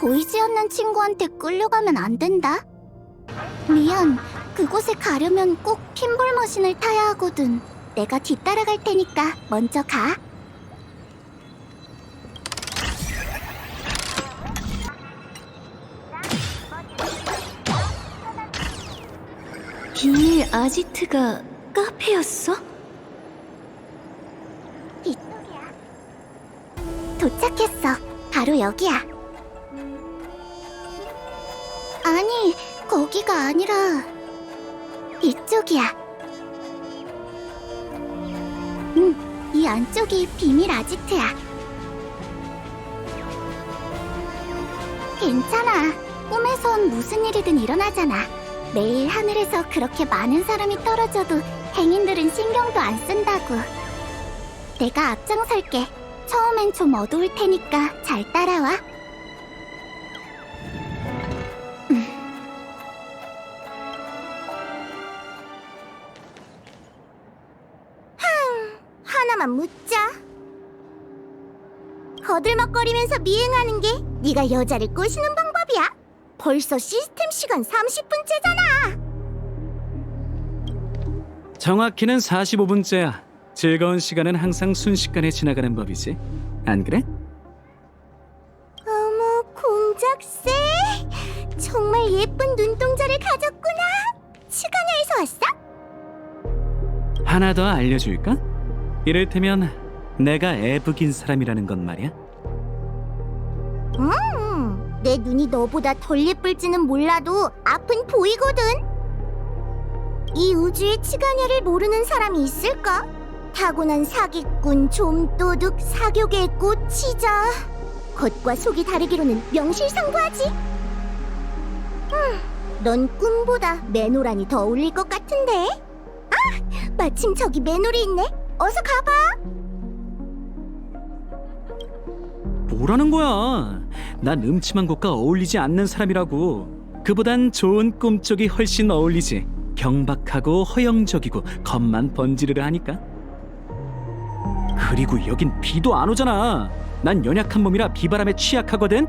보이지 않는 친구한테 끌려가면 안 된다. 미안, 그곳에 가려면 꼭 핀볼 머신을 타야 하거든. 내가 뒤따라갈 테니까 먼저 가. 비밀 아지트가 카페였어? 이쪽이야. 도착했어. 바로 여기야. 아니, 거기가 아니라 이쪽이야. 이 안쪽이 비밀 아지트야. 괜찮아. 꿈에선 무슨 일이든 일어나잖아. 매일 하늘에서 그렇게 많은 사람이 떨어져도 행인들은 신경도 안 쓴다고. 내가 앞장설게. 처음엔 좀 어두울 테니까 잘 따라와. 하나만 묻자. 거들먹거리면서 미행하는 게 네가 여자를 꼬시는 방법이야? 벌써 시스템 시간 30분째잖아. 정확히는 45분째야. 즐거운 시간은 항상 순식간에 지나가는 법이지. 안 그래? 어머, 공작새. 정말 예쁜 눈동자를 가졌구나. 시가냐에서 왔어? 하나 더 알려줄까? 이를테면 내가 애북인 사람이라는 건 말이야. 내 눈이 너보다 덜 예쁠지는 몰라도 앞은 보이거든. 이 우주에 치가냐를 모르는 사람이 있을까? 타고난 사기꾼, 좀도둑, 사교계의 꽃이자 겉과 속이 다르기로는 명실상부하지. 넌 꿈보다 매노란이 더 어울릴 것 같은데. 아! 마침 저기 매놀이 있네. 어서 가봐. 뭐라는 거야? 난 음침한 곳과 어울리지 않는 사람이라고. 그보단 좋은 꿈 쪽이 훨씬 어울리지. 경박하고 허영적이고 겁만 번지르르 하니까. 그리고 여긴 비도 안 오잖아. 난 연약한 몸이라 비바람에 취약하거든.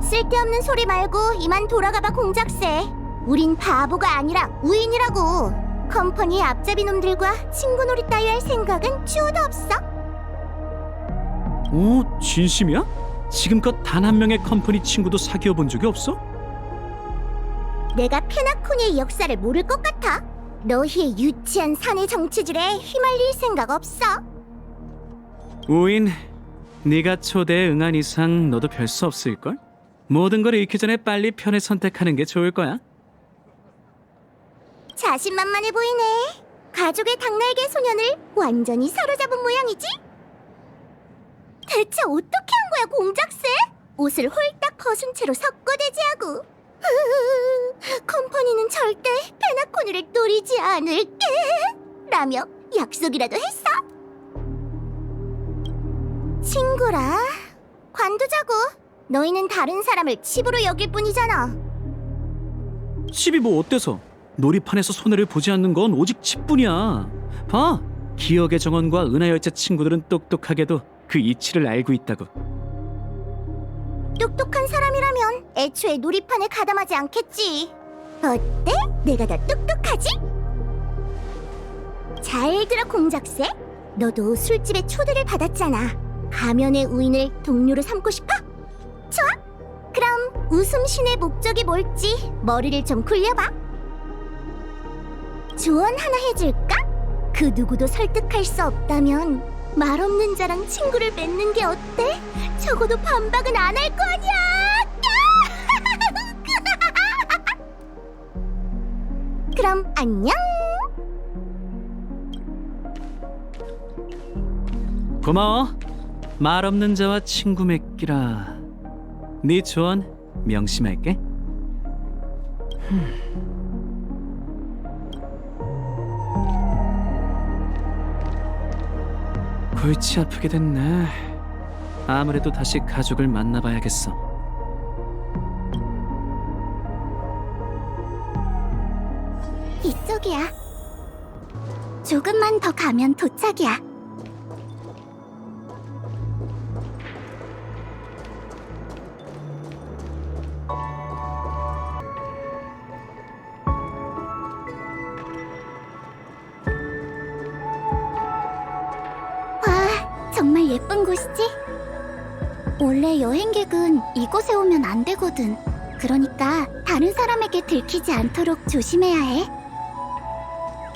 쓸데없는 소리 말고 이만 돌아가봐, 공작새. 우린 바보가 아니라 우인이라고. 컴퍼니의 앞잡이 놈들과 친구놀이 따위 할 생각은 추호도 없어. 오, 진심이야? 지금껏 단 한 명의 컴퍼니 친구도 사귀어 본 적이 없어? 내가 페나코니의 역사를 모를 것 같아? 너희의 유치한 사내 정치질에 휘말릴 생각 없어. 우인, 네가 초대에 응한 이상 너도 별 수 없을걸? 모든 걸 잃기 전에 빨리 편을 선택하는 게 좋을 거야. 자신만만해 보이네. 가족의 닭날개 소년을 완전히 사로잡은 모양이지? 대체 어떻게 한 거야, 공작새? 옷을 홀딱 벗은 채로 석고대지하고. 컴퍼니는 절대 페나코니를 노리지 않을게 라며 약속이라도 했어? 친구라, 관두자고. 너희는 다른 사람을 칩으로 여길 뿐이잖아. 칩이 뭐 어때서? 놀이판에서 손해를 보지 않는 건 오직 칩뿐이야. 봐, 기억의 정원과 은하열차 친구들은 똑똑하게도 그 이치를 알고 있다고. 똑똑한 사람이라면 애초에 놀이판에 가담하지 않겠지. 어때? 내가 더 똑똑하지? 잘 들어, 공작새. 너도 술집에 초대를 받았잖아. 가면의 우인을 동료로 삼고 싶어? 좋아. 그럼 웃음신의 목적이 뭘지 머리를 좀 굴려봐. 조언 하나 해줄까? 그 누구도 설득할 수 없다면 말 없는 자랑 친구를 맺는 게 어때? 적어도 반박은 안 할 거 아니야. 그럼 안녕. 고마워. 말 없는 자와 친구 맺기라. 네 조언 명심할게. 골치 아프게 됐네. 아무래도 다시 가족을 만나봐야겠어. 이쪽이야. 조금만 더 가면 도착이야. 정말 예쁜 곳이지? 원래 여행객은 이곳에 오면 안 되거든. 그러니까 다른 사람에게 들키지 않도록 조심해야 해.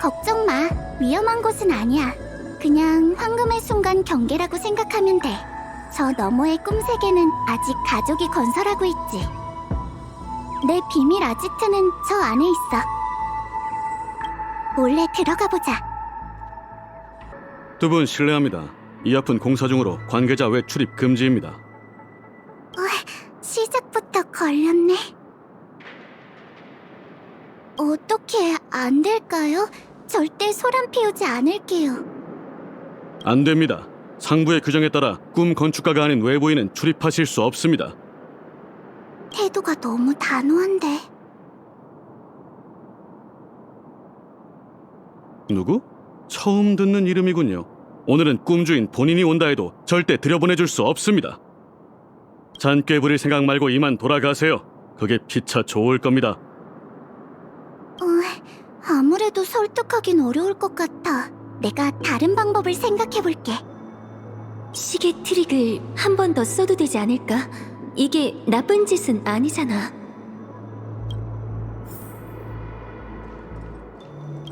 걱정 마. 위험한 곳은 아니야. 그냥 황금의 순간 경계라고 생각하면 돼. 저 너머의 꿈세계는 아직 가족이 건설하고 있지. 내 비밀 아지트는 저 안에 있어. 몰래 들어가 보자. 두 분 실례합니다. 이 앞은 공사 중으로 관계자 외 출입 금지입니다. 시작부터 걸렸네. 어떻게 안 될까요? 절대 소란 피우지 않을게요. 안 됩니다. 상부의 규정에 따라 꿈 건축가가 아닌 외부인은 출입하실 수 없습니다. 태도가 너무 단호한데. 누구? 처음 듣는 이름이군요. 오늘은 꿈주인 본인이 온다 해도 절대 들여보내줄 수 없습니다. 잔꾀 부릴 생각 말고 이만 돌아가세요. 그게 피차 좋을 겁니다. 아무래도 설득하긴 어려울 것 같아. 내가 다른 방법을 생각해볼게. 시계 트릭을 한 번 더 써도 되지 않을까? 이게 나쁜 짓은 아니잖아.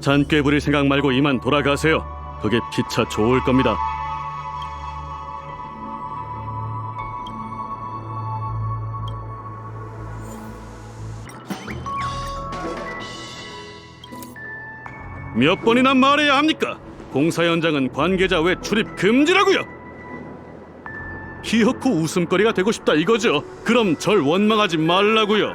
잔꾀 부릴 생각 말고 이만 돌아가세요. 그게 피차 좋을 겁니다. 몇 번이나 말해야 합니까? 공사 현장은 관계자 외 출입 금지라고요. 기어코 웃음거리가 되고 싶다 이거죠. 그럼 절 원망하지 말라고요.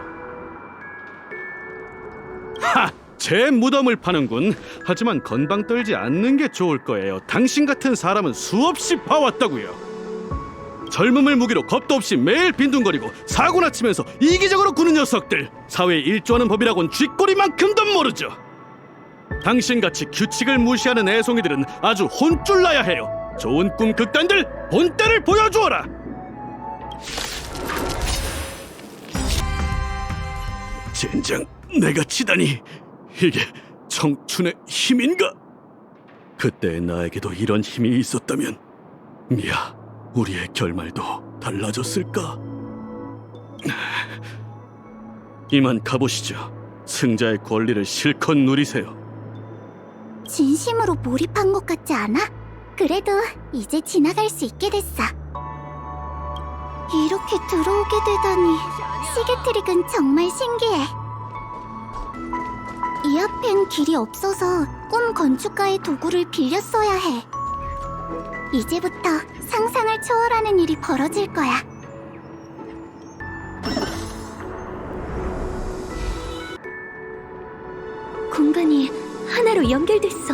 하! 제 무덤을 파는군. 하지만 건방 떨지 않는 게 좋을 거예요. 당신 같은 사람은 수없이 봐왔다고요. 젊음을 무기로 겁도 없이 매일 빈둥거리고 사고나 치면서 이기적으로 구는 녀석들. 사회에 일조하는 법이라곤 쥐꼬리만큼도 모르죠. 당신같이 규칙을 무시하는 애송이들은 아주 혼쭐 나야 해요. 좋은 꿈 극단들, 본때를 보여주어라. 젠장, 내가 치다니. 이게 청춘의 힘인가? 그때 나에게도 이런 힘이 있었다면 미야, 우리의 결말도 달라졌을까? 이만 가보시죠. 승자의 권리를 실컷 누리세요. 진심으로 몰입한 것 같지 않아? 그래도 이제 지나갈 수 있게 됐어. 이렇게 들어오게 되다니. 시계 트릭은 정말 신기해. 이 앞엔 길이 없어서 꿈 건축가의 도구를 빌려 써야 해. 이제부터 상상을 초월하는 일이 벌어질 거야. 공간이 하나로 연결됐어.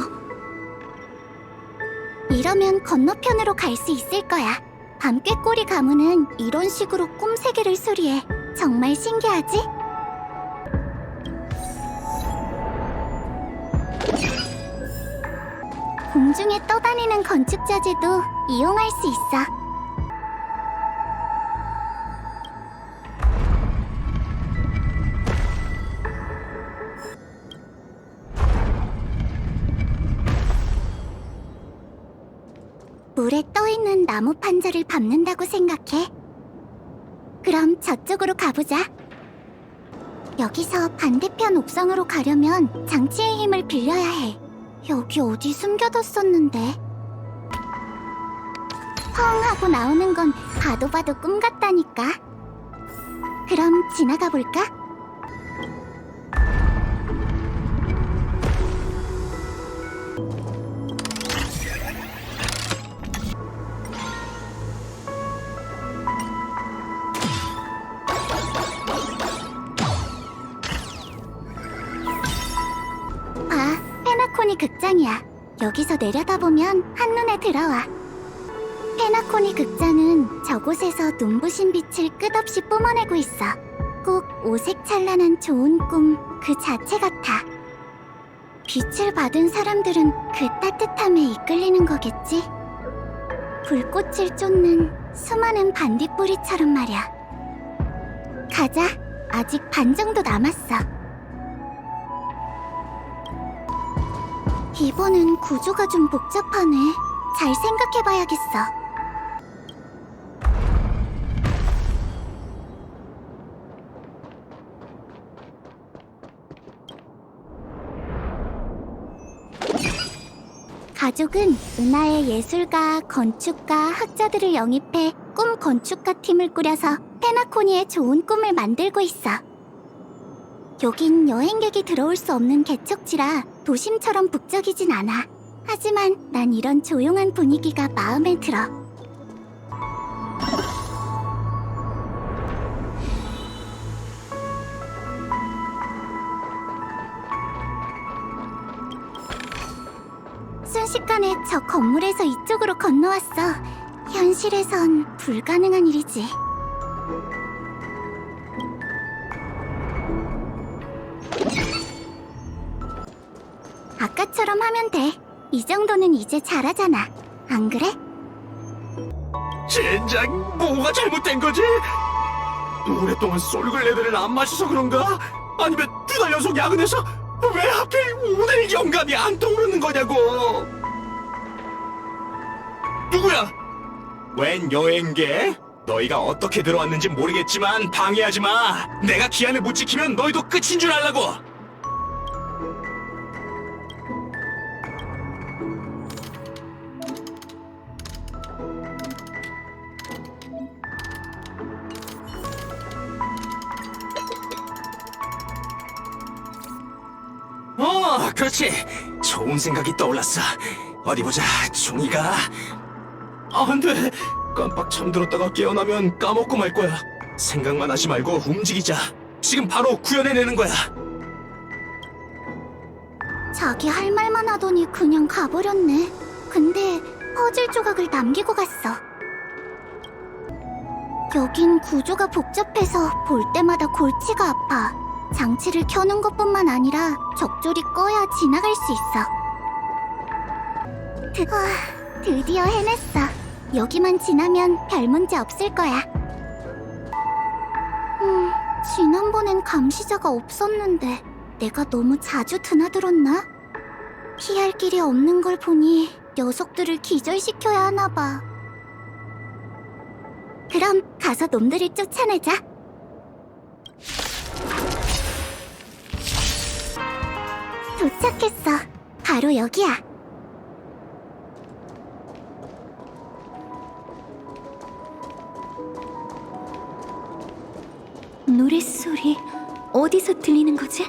이러면 건너편으로 갈 수 있을 거야. 밤꾀꼬리 가문은 이런 식으로 꿈 세계를 수리해. 정말 신기하지? 공중에 떠다니는 건축자재도 이용할 수 있어. 물에 떠있는 나무 판자를 밟는다고 생각해. 그럼 저쪽으로 가보자. 여기서 반대편 옥상으로 가려면 장치의 힘을 빌려야 해. 여기 어디 숨겨뒀었는데. 펑 하고 나오는 건 봐도 봐도 꿈 같다니까. 그럼 지나가 볼까? 페나코니 극장이야. 여기서 내려다보면 한눈에 들어와. 페나코니 극장은 저곳에서 눈부신 빛을 끝없이 뿜어내고 있어. 꼭 오색 찬란한 좋은 꿈 그 자체 같아. 빛을 받은 사람들은 그 따뜻함에 이끌리는 거겠지? 불꽃을 쫓는 수많은 반딧불이처럼 말이야. 가자. 아직 반 정도 남았어. 이번엔 구조가 좀 복잡하네. 잘 생각해봐야겠어. 가족은 은하의 예술가, 건축가, 학자들을 영입해 꿈 건축가 팀을 꾸려서 페나코니의 좋은 꿈을 만들고 있어. 여긴 여행객이 들어올 수 없는 개척지라 도심처럼 북적이진 않아. 하지만 난 이런 조용한 분위기가 마음에 들어. 순식간에 저 건물에서 이쪽으로 건너왔어. 현실에선 불가능한 일이지. 아까처럼 하면 돼. 이 정도는 이제 잘하잖아. 안 그래? 젠장, 뭐가 잘못된 거지? 오랫동안 솔글레드를 안 마셔서 그런가? 아니면 두 달 연속 야근해서 왜 하필 오늘 영감이 안 떠오르는 거냐고? 누구야? 웬 여행계? 너희가 어떻게 들어왔는지 모르겠지만 방해하지 마. 내가 기한을 못 지키면 너희도 끝인 줄 알라고. 그렇지. 좋은 생각이 떠올랐어. 어디 보자. 종이가... 안 돼. 깜빡 잠들었다가 깨어나면 까먹고 말 거야. 생각만 하지 말고 움직이자. 지금 바로 구현해내는 거야. 자기 할 말만 하더니 그냥 가버렸네. 근데 퍼즐 조각을 남기고 갔어. 여긴 구조가 복잡해서 볼 때마다 골치가 아파. 장치를 켜는 것뿐만 아니라 적절히 꺼야 지나갈 수 있어. 드디어 해냈어. 여기만 지나면 별 문제 없을 거야. 지난번엔 감시자가 없었는데 내가 너무 자주 드나들었나? 피할 길이 없는 걸 보니 녀석들을 기절시켜야 하나 봐. 그럼 가서 놈들을 쫓아내자. 도착했어. 바로 여기야. 노랫소리 어디서 들리는 거지?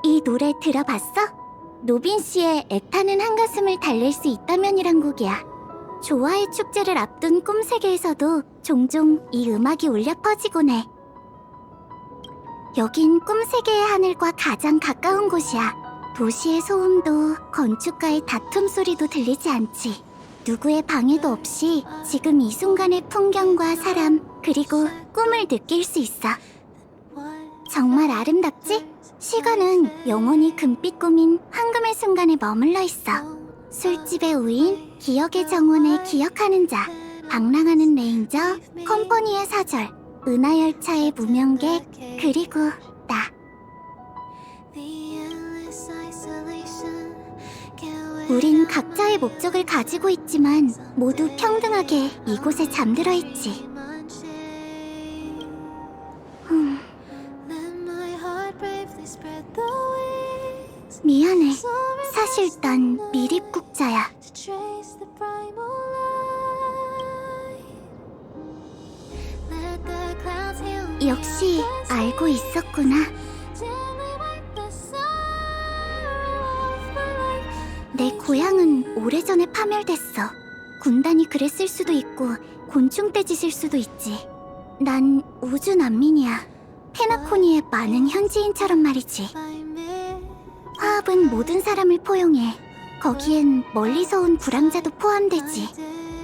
이 노래 들어봤어? 노빈 씨의 애타는 한가슴을 달랠 수 있다면이란 곡이야. 조화의 축제를 앞둔 꿈세계에서도 종종 이 음악이 울려 퍼지곤 해. 여긴 꿈세계의 하늘과 가장 가까운 곳이야. 도시의 소음도 건축가의 다툼 소리도 들리지 않지. 누구의 방해도 없이 지금 이 순간의 풍경과 사람 그리고 꿈을 느낄 수 있어. 정말 아름답지? 시간은 영원히 금빛 꿈인 황금의 순간에 머물러 있어. 술집의 우인, 기억의 정원에 기억하는 자, 방랑하는 레인저, 컴퍼니의 사절, 은하열차의 무명객, 그리고 나. 우린 각자의 목적을 가지고 있지만 모두 평등하게 이곳에 잠들어 있지. 미안해. 사실 난 미립국자야. 역시 알고 있었구나. 내 고향은 오래전에 파멸됐어. 군단이 그랬을 수도 있고 곤충떼짓일 수도 있지. 난 우주 난민이야. 페나코니의 많은 현지인처럼 말이지. 화합은 모든 사람을 포용해. 거기엔 멀리서 온 불황자도 포함되지.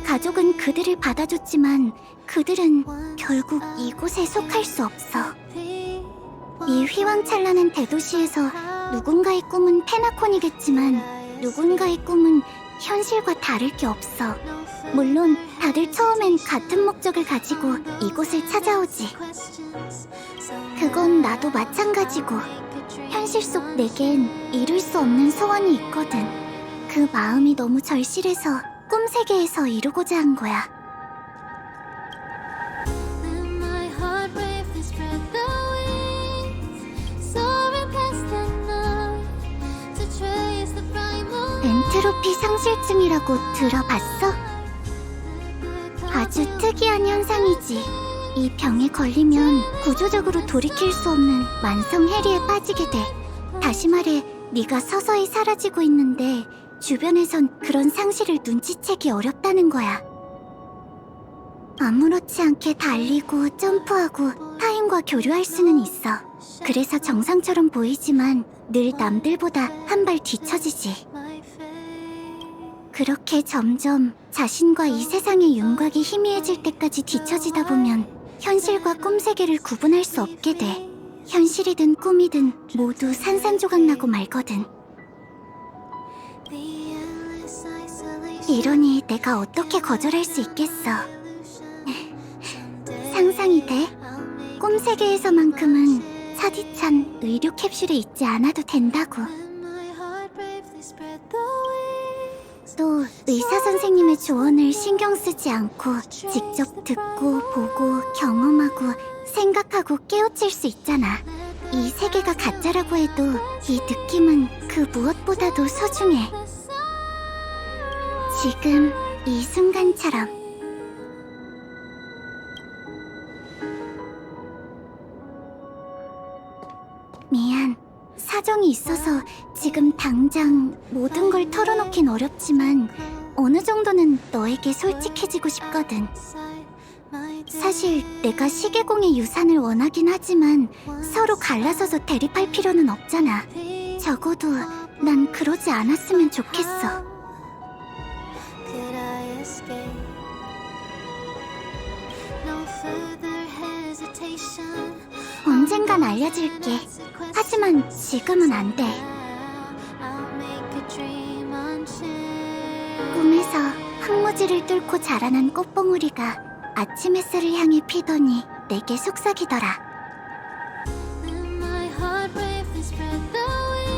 가족은 그들을 받아줬지만 그들은 결국 이곳에 속할 수 없어. 이 휘황찬란한 대도시에서 누군가의 꿈은 페나콘이겠지만 누군가의 꿈은 현실과 다를 게 없어. 물론 다들 처음엔 같은 목적을 가지고 이곳을 찾아오지. 그건 나도 마찬가지고. 현실 속 내겐 이룰 수 없는 소원이 있거든. 그 마음이 너무 절실해서 꿈 세계에서 이루고자 한 거야. 엔트로피 상실증이라고 들어봤어? 아주 특이한 현상이지. 이 병에 걸리면 구조적으로 돌이킬 수 없는 만성 해리에 빠지게 돼. 다시 말해, 네가 서서히 사라지고 있는데 주변에선 그런 상실을 눈치채기 어렵다는 거야. 아무렇지 않게 달리고 점프하고 타인과 교류할 수는 있어. 그래서 정상처럼 보이지만 늘 남들보다 한 발 뒤처지지. 그렇게 점점 자신과 이 세상의 윤곽이 희미해질 때까지 뒤처지다 보면 현실과 꿈 세계를 구분할 수 없게 돼. 현실이든 꿈이든 모두 산산조각 나고 말거든. 이러니 내가 어떻게 거절할 수 있겠어. 상상이 돼? 꿈 세계에서만큼은 차디찬 의료 캡슐에 있지 않아도 된다고. 또 의사 선생님의 조언을 신경 쓰지 않고 직접 듣고 보고 경험하고 생각하고 깨우칠 수 있잖아. 이 세계가 가짜라고 해도 이 느낌은 그 무엇보다도 소중해. 지금 이 순간처럼. 미안. 사정이 있어서 지금 당장 모든 걸 털어놓긴 어렵지만 어느 정도는 너에게 솔직해지고 싶거든. 사실 내가 시계공의 유산을 원하긴 하지만 서로 갈라서서 대립할 필요는 없잖아. 적어도 난 그러지 않았으면 좋겠어. 언젠간 알려줄게. 하지만 지금은 안 돼. 꿈에서 황무지를 뚫고 자라난 꽃봉우리가 아침 햇살을 향해 피더니 내게 속삭이더라.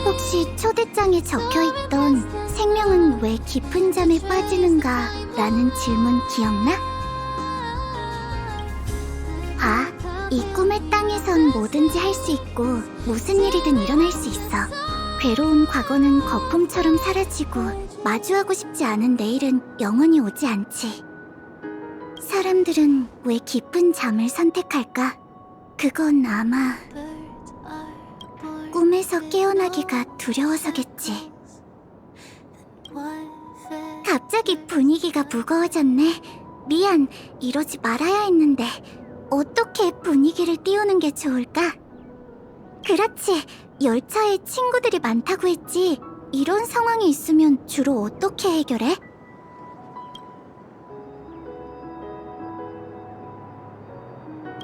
혹시 초대장에 적혀있던 생명은 왜 깊은 잠에 빠지는가 라는 질문 기억나? 봐. 이 꿈의 땅에선 뭐든지 할 수 있고 무슨 일이든 일어날 수 있어. 괴로운 과거는 거품처럼 사라지고 마주하고 싶지 않은 내일은 영원히 오지 않지. 사람들은 왜 깊은 잠을 선택할까? 그건 아마 꿈에서 깨어나기가 두려워서겠지. 갑자기 분위기가 무거워졌네. 미안, 이러지 말아야 했는데. 어떻게 분위기를 띄우는 게 좋을까? 그렇지, 열차에 친구들이 많다고 했지. 이런 상황이 있으면 주로 어떻게 해결해?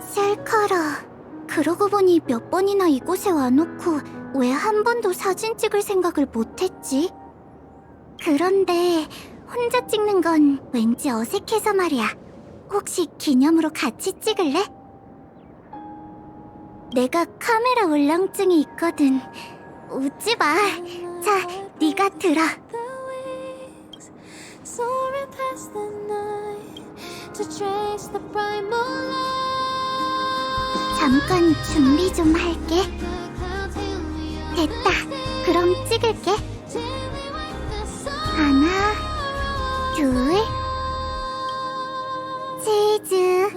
셀카라, 그러고 보니 몇 번이나 이곳에 와놓고 왜 한 번도 사진 찍을 생각을 못했지? 그런데 혼자 찍는 건 왠지 어색해서 말이야. 혹시 기념으로 같이 찍을래? 내가 카메라 울렁증이 있거든. 웃지 마. 자, 네가 들어. 잠깐 준비 좀 할게. 됐다. 그럼 찍을게. 하나, 둘, 치즈.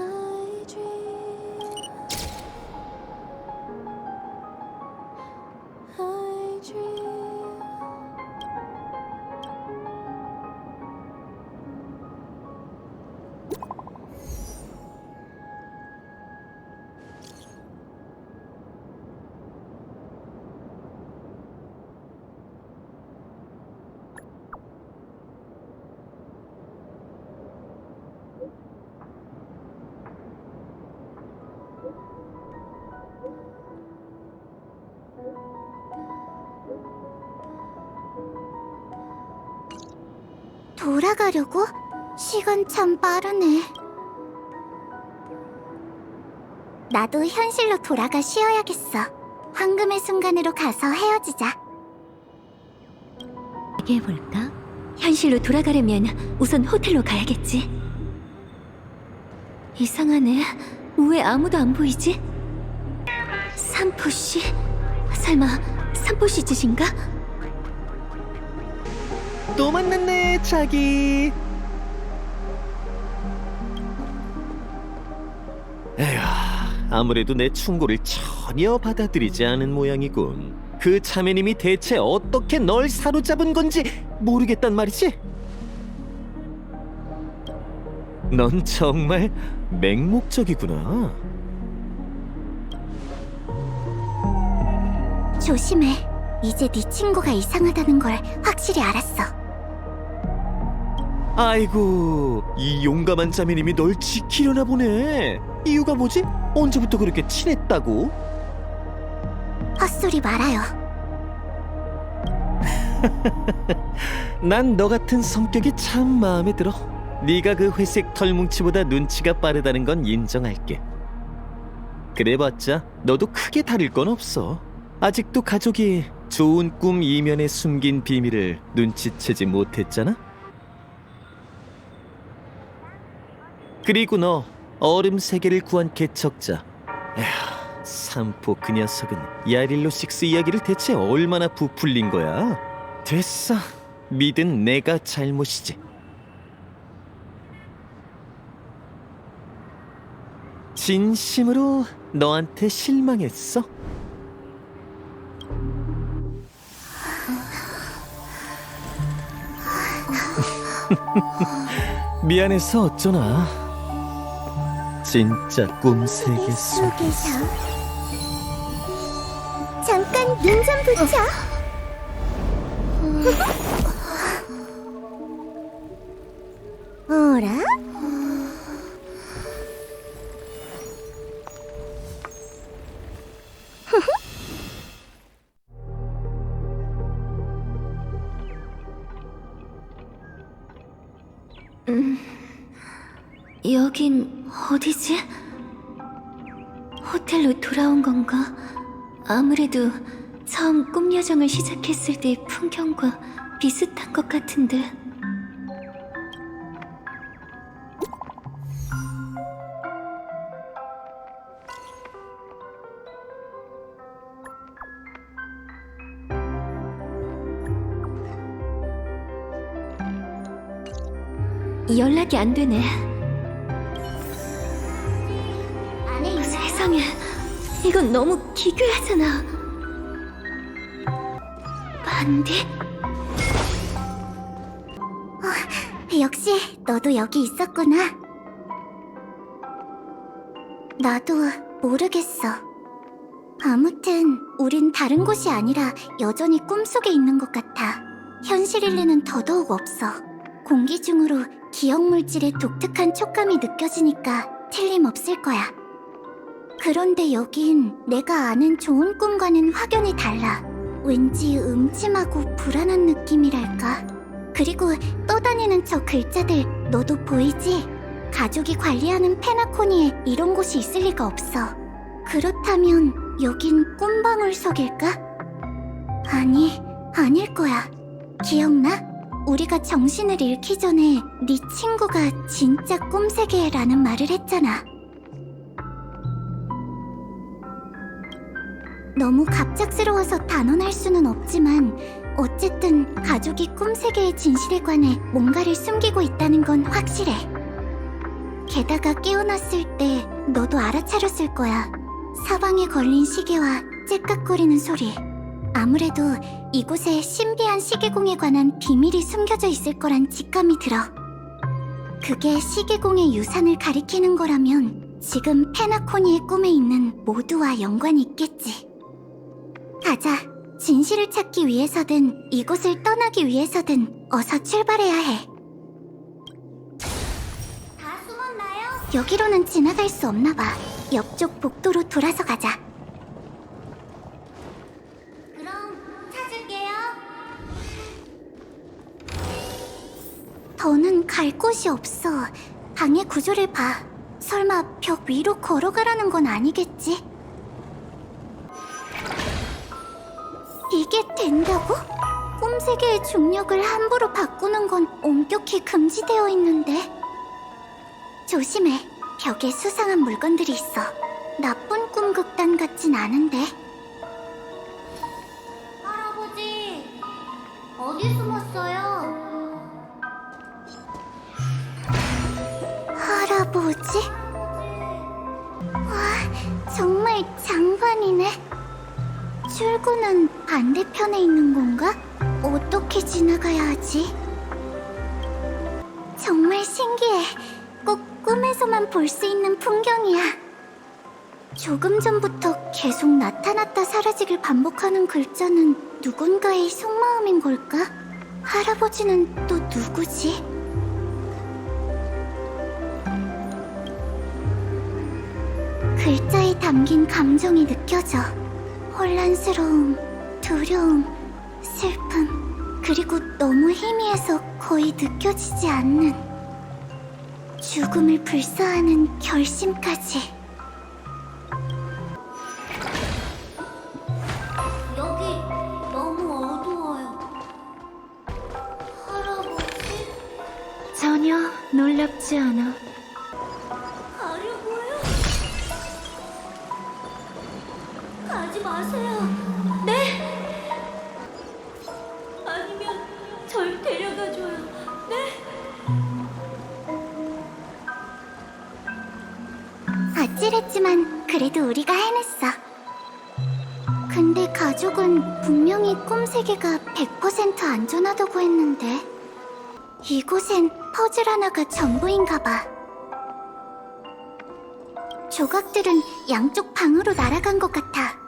돌아가려고? 시간 참 빠르네. 나도 현실로 돌아가 쉬어야겠어. 황금의 순간으로 가서 헤어지자. 얘기해볼까? 현실로 돌아가려면 우선 호텔로 가야겠지. 이상하네. 왜 아무도 안 보이지? 삼포씨? 설마 삼포씨 짓인가? 또 만났네, 자기. 에휴, 아무래도 내 충고를 전혀 받아들이지 않은 모양이군. 그 자매님이 대체 어떻게 널 사로잡은 건지 모르겠단 말이지? 넌 정말 맹목적이구나. 조심해. 이제 네 친구가 이상하다는 걸 확실히 알았어. 아이고, 이 용감한 자매님이 널 지키려나 보네. 이유가 뭐지? 언제부터 그렇게 친했다고? 헛소리 말아요. 난 너 같은 성격이 참 마음에 들어. 네가 그 회색 털뭉치보다 눈치가 빠르다는 건 인정할게. 그래봤자 너도 크게 다를 건 없어. 아직도 가족이 좋은 꿈 이면에 숨긴 비밀을 눈치채지 못했잖아? 그리고 너 얼음 세계를 구한 개척자. 에휴, 삼포 그 녀석은 야릴로 식스 이야기를 대체 얼마나 부풀린 거야? 됐어. 믿은 내가 잘못이지. 진심으로 너한테 실망했어. 미안해서 어쩌나. 진짜 꿈세계 속에서. 잠깐 눈 좀 붙여. 어라? 여긴 어디지? 호텔로 돌아온 건가? 아무래도 처음 꿈 여정을 시작했을 때의 풍경과 비슷한 것 같은데. 연락이 안 되네. 안에 있나? 세상에, 이건 너무 기괴하잖아. 반디? 역시 너도 여기 있었구나. 나도 모르겠어. 아무튼 우린 다른 곳이 아니라 여전히 꿈속에 있는 것 같아. 현실일 리는 더더욱 없어. 공기 중으로 기억 물질의 독특한 촉감이 느껴지니까 틀림없을 거야. 그런데 여긴 내가 아는 좋은 꿈과는 확연히 달라. 왠지 음침하고 불안한 느낌이랄까. 그리고 떠다니는 저 글자들 너도 보이지? 가족이 관리하는 페나코니에 이런 곳이 있을 리가 없어. 그렇다면 여긴 꿈방울석일까? 아니, 아닐 거야. 기억나? 우리가 정신을 잃기 전에 네 친구가 진짜 꿈세계라는 말을 했잖아. 너무 갑작스러워서 단언할 수는 없지만 어쨌든 가족이 꿈세계의 진실에 관해 뭔가를 숨기고 있다는 건 확실해. 게다가 깨어났을 때 너도 알아차렸을 거야. 사방에 걸린 시계와 째깍거리는 소리. 아무래도 이곳에 신비한 시계공에 관한 비밀이 숨겨져 있을 거란 직감이 들어. 그게 시계공의 유산을 가리키는 거라면 지금 페나코니의 꿈에 있는 모두와 연관이 있겠지. 가자. 진실을 찾기 위해서든 이곳을 떠나기 위해서든 어서 출발해야 해. 다 숨었나요? 여기로는 지나갈 수 없나 봐. 옆쪽 복도로 돌아서 가자. 그럼 찾을게요. 더는 갈 곳이 없어. 방의 구조를 봐. 설마 벽 위로 걸어가라는 건 아니겠지? 이게 된다고? 꿈세계의 중력을 함부로 바꾸는 건 엄격히 금지되어 있는데. 조심해. 벽에 수상한 물건들이 있어. 나쁜 꿈 극단 같진 않은데. 할아버지, 어디 숨었어요? 할아버지? 와, 정말 장관이네. 출구는 반대편에 있는 건가? 어떻게 지나가야 하지? 정말 신기해. 꼭 꿈에서만 볼 수 있는 풍경이야. 조금 전부터 계속 나타났다 사라지길 반복하는 글자는 누군가의 속마음인 걸까? 할아버지는 또 누구지? 글자에 담긴 감정이 느껴져. 혼란스러움, 두려움, 슬픔, 그리고 너무 희미해서 거의 느껴지지 않는 죽음을 불사하는 결심까지. 여기 너무 어두워요. 할아버지? 전혀 놀랍지 않아. 가려고요? 가지 마세요. 네? 아니면 절 데려가줘요. 네? 아찔했지만 그래도 우리가 해냈어. 근데 가족은 분명히 꿈세계가 100% 안전하다고 했는데 이곳엔 퍼즐 하나가 전부인가 봐. 조각들은 양쪽 방으로 날아간 것 같아.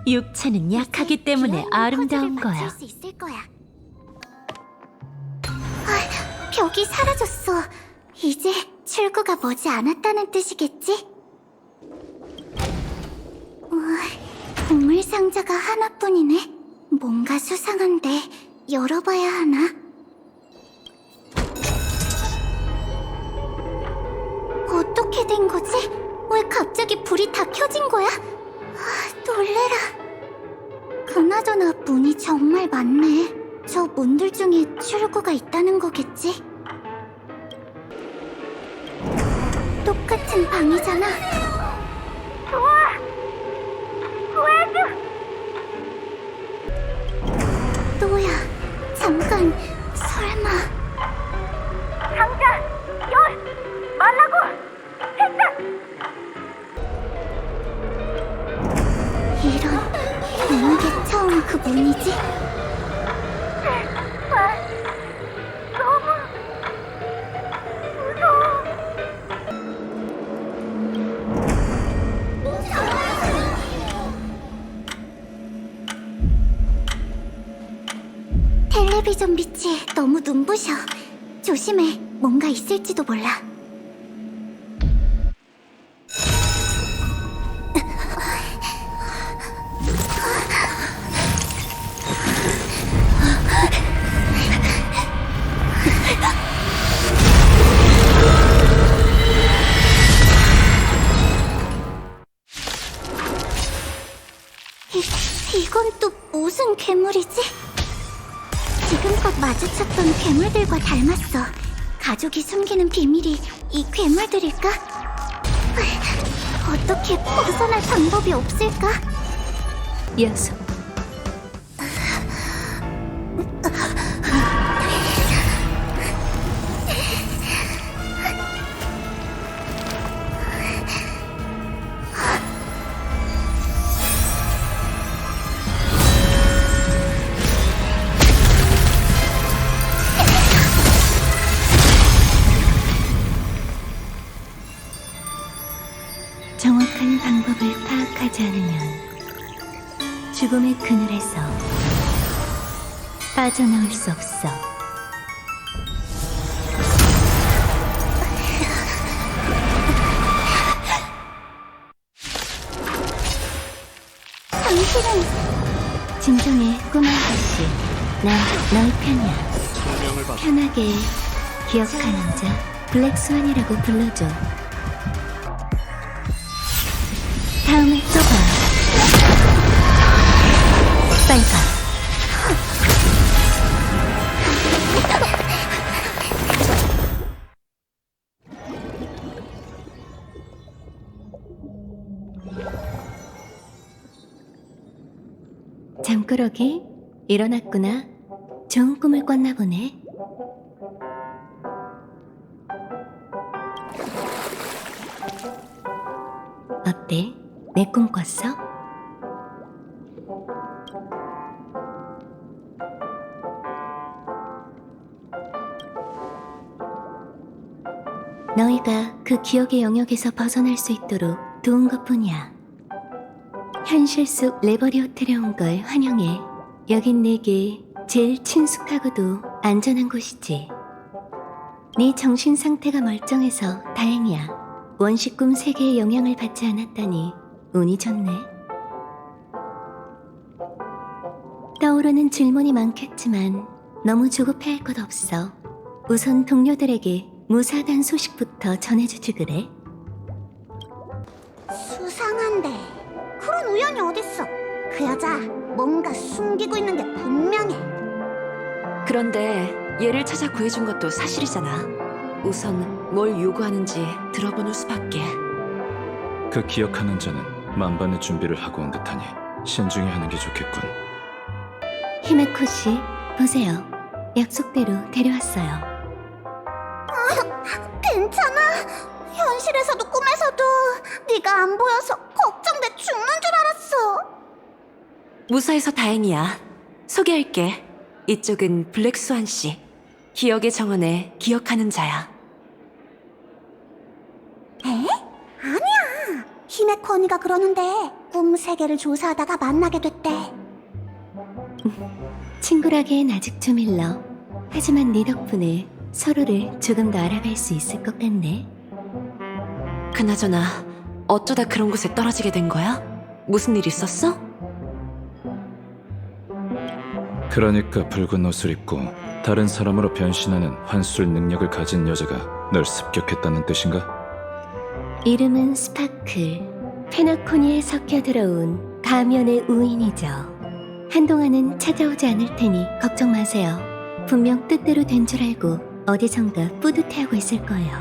육체는 약하기 때문에 아름다운 퍼즐을 거야. 맞출 수 있을 거야. 아, 벽이 사라졌어. 이제 출구가 머지 않았다는 뜻이겠지? 우와, 보물 상자가 하나뿐이네. 뭔가 수상한데 열어봐야 하나? 어떻게 된 거지? 왜 갑자기 불이 다 켜진 거야? 아, 놀래라. 그나저나 문이 정말 많네. 저 문들 중에 출구가 있다는 거겠지? 똑같은 방이잖아. 좋아! 구해줘! 또야, 잠깐, 설마. 상자, 열! 말라고! 이런, 어느 게 처음 그 문이지? 너무 무서워. 텔레비전 빛이 너무 눈부셔. 조심해, 뭔가 있을지도 몰라. 이건 또 무슨 괴물이지? 지금껏 마주쳤던 괴물들과 닮았어. 가족이 숨기는 비밀이 이 괴물들일까? 어떻게 벗어날 방법이 없을까? 약속. 정확한 방법을 파악하지 않으면 죽음의 그늘에서 빠져나올 수 없어. 당신은 진정해, 꼬마 아가씨. 난 너의 편이야. 조명을 받 편하게 기억하는 자, 블랙스완이라고 불러줘. 다음에 또 봐. 빨가. 잠꾸러기 일어났구나. 좋은 꿈을 꿨나 보네. 어때? 내 꿈 꿨어? 너희가 그 기억의 영역에서 벗어날 수 있도록 도운 것뿐이야. 현실 속 레버리 호텔에 온 걸 환영해. 여긴 내게 제일 친숙하고도 안전한 곳이지. 네 정신 상태가 멀쩡해서 다행이야. 원시 꿈 세계의 영향을 받지 않았다니 운이 좋네. 떠오르는 질문이 많겠지만 너무 조급해할 것 없어. 우선 동료들에게 무사하다는 소식부터 전해주지 그래. 수상한데 그런 우연이 어딨어. 그 여자 뭔가 숨기고 있는 게 분명해. 그런데 얘를 찾아 구해준 것도 사실이잖아. 우선 뭘 요구하는지 들어보는 수밖에. 그 기억하는 자는 만반의 준비를 하고 온 듯하니 신중히 하는 게 좋겠군. 히메코 씨, 보세요. 약속대로 데려왔어요. 괜찮아? 현실에서도 꿈에서도 네가 안 보여서 걱정돼 죽는 줄 알았어. 무사해서 다행이야. 소개할게. 이쪽은 블랙스완 씨. 기억의 정원에 기억하는 자야. 에? 아니야. 히메코 언니가 그러는데 꿈 세계를 조사하다가 만나게 됐대. 친구라기엔 아직 좀 일러. 하지만 네 덕분에 서로를 조금 더 알아갈 수 있을 것 같네. 그나저나 어쩌다 그런 곳에 떨어지게 된 거야? 무슨 일 있었어? 그러니까 붉은 옷을 입고 다른 사람으로 변신하는 환술 능력을 가진 여자가 널 습격했다는 뜻인가? 이름은 스파클. 페나코니에 섞여 들어온 가면의 우인이죠. 한동안은 찾아오지 않을 테니 걱정 마세요. 분명 뜻대로 된 줄 알고 어디선가 뿌듯해하고 있을 거예요.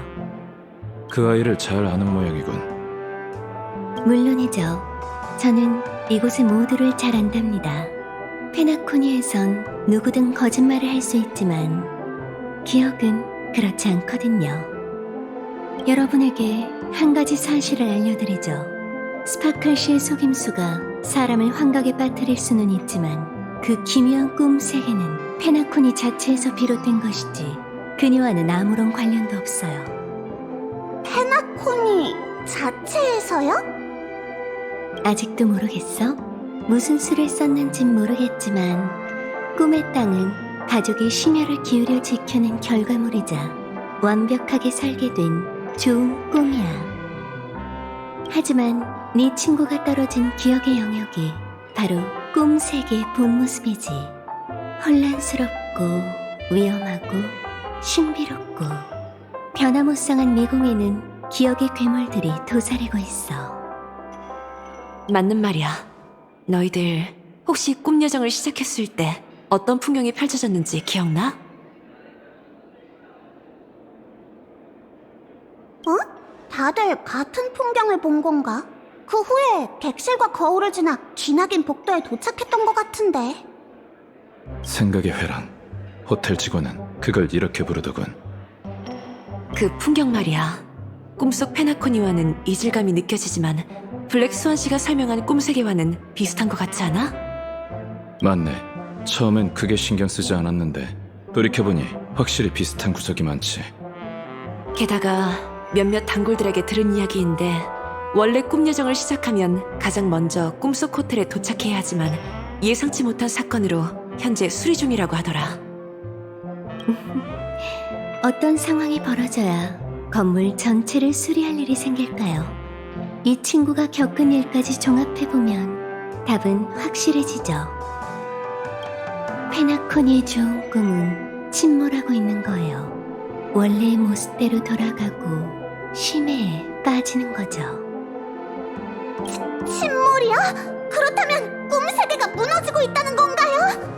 그 아이를 잘 아는 모양이군. 물론이죠. 저는 이곳의 모두를 잘 안답니다. 페나코니에선 누구든 거짓말을 할 수 있지만 기억은 그렇지 않거든요. 여러분에게 한 가지 사실을 알려드리죠. 스파클 씨의 속임수가 사람을 환각에 빠뜨릴 수는 있지만 그 기묘한 꿈 세계는 페나코니 자체에서 비롯된 것이지 그녀와는 아무런 관련도 없어요. 페나코니 자체에서요? 아직도 모르겠어? 무슨 수를 썼는진 모르겠지만 꿈의 땅은 가족이 심혈을 기울여 지켜낸 결과물이자 완벽하게 설계된 좋은 꿈이야. 하지만 네 친구가 떨어진 기억의 영역이 바로 꿈 세계의 본 모습이지. 혼란스럽고 위험하고 신비롭고 변화무쌍한 미궁에는 기억의 괴물들이 도사리고 있어. 맞는 말이야. 너희들 혹시 꿈 여정을 시작했을 때 어떤 풍경이 펼쳐졌는지 기억나? 어? 다들 같은 풍경을 본 건가? 그 후에 객실과 거울을 지나 쥐나긴 복도에 도착했던 것 같은데. 생각의 회랑. 호텔 직원은 그걸 이렇게 부르더군. 그 풍경 말이야. 꿈속 페나코니와는 이질감이 느껴지지만 블랙스완 씨가 설명한 꿈 세계와는 비슷한 것 같지 않아? 맞네. 처음엔 크게 신경 쓰지 않았는데 돌이켜보니 확실히 비슷한 구석이 많지. 게다가 몇몇 단골들에게 들은 이야기인데 원래 꿈 여정을 시작하면 가장 먼저 꿈속 호텔에 도착해야 하지만 예상치 못한 사건으로 현재 수리 중이라고 하더라. 어떤 상황이 벌어져야 건물 전체를 수리할 일이 생길까요? 이 친구가 겪은 일까지 종합해보면 답은 확실해지죠. 페나코니의 좋은 꿈은 침몰하고 있는 거예요. 원래의 모습대로 돌아가고 심해에 빠지는 거죠. 침몰이야? 그렇다면 꿈 세계가 무너지고 있다는 건가요?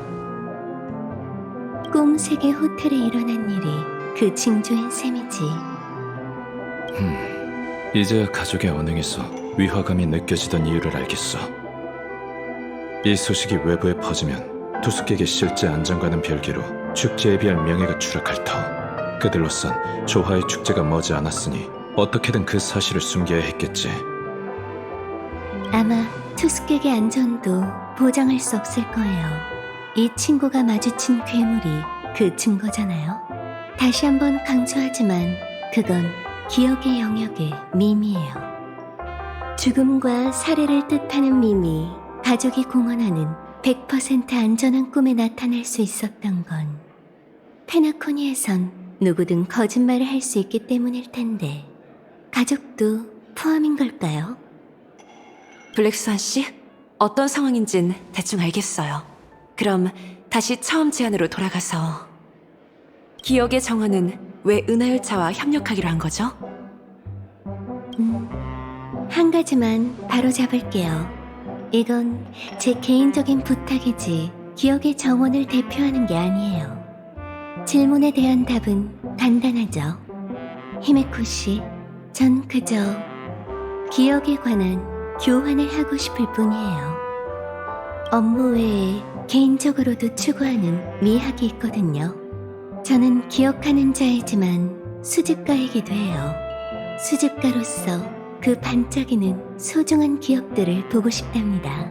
꿈 세계 호텔에 일어난 일이 그 징조인 셈이지. 이제야 가족의 언행에서 위화감이 느껴지던 이유를 알겠어. 이 소식이 외부에 퍼지면 투숙객의 실제 안전과는 별개로 축제에 비할 명예가 추락할 터. 그들로선 조화의 축제가 머지 않았으니 어떻게든 그 사실을 숨겨야 했겠지. 아마 투숙객의 안전도 보장할 수 없을 거예요. 이 친구가 마주친 괴물이 그 증거잖아요. 다시 한번 강조하지만 그건 기억의 영역의 밈이에요. 죽음과 살해를 뜻하는 밈이 가족이 공언하는 100% 안전한 꿈에 나타날 수 있었던 건 페나코니에선 누구든 거짓말을 할 수 있기 때문일 텐데 가족도 포함인 걸까요? 블랙스완 씨, 어떤 상황인진 대충 알겠어요. 그럼 다시 처음 제안으로 돌아가서 기억의 정원은 왜 은하열차와 협력하기로 한 거죠? 한 가지만 바로 잡을게요. 이건 제 개인적인 부탁이지 기억의 정원을 대표하는 게 아니에요. 질문에 대한 답은 간단하죠. 히메코 씨, 전 그저 기억에 관한 교환을 하고 싶을 뿐이에요. 업무 외에 개인적으로도 추구하는 미학이 있거든요. 저는 기억하는 자이지만 수집가이기도 해요. 수집가로서 그 반짝이는 소중한 기억들을 보고 싶답니다.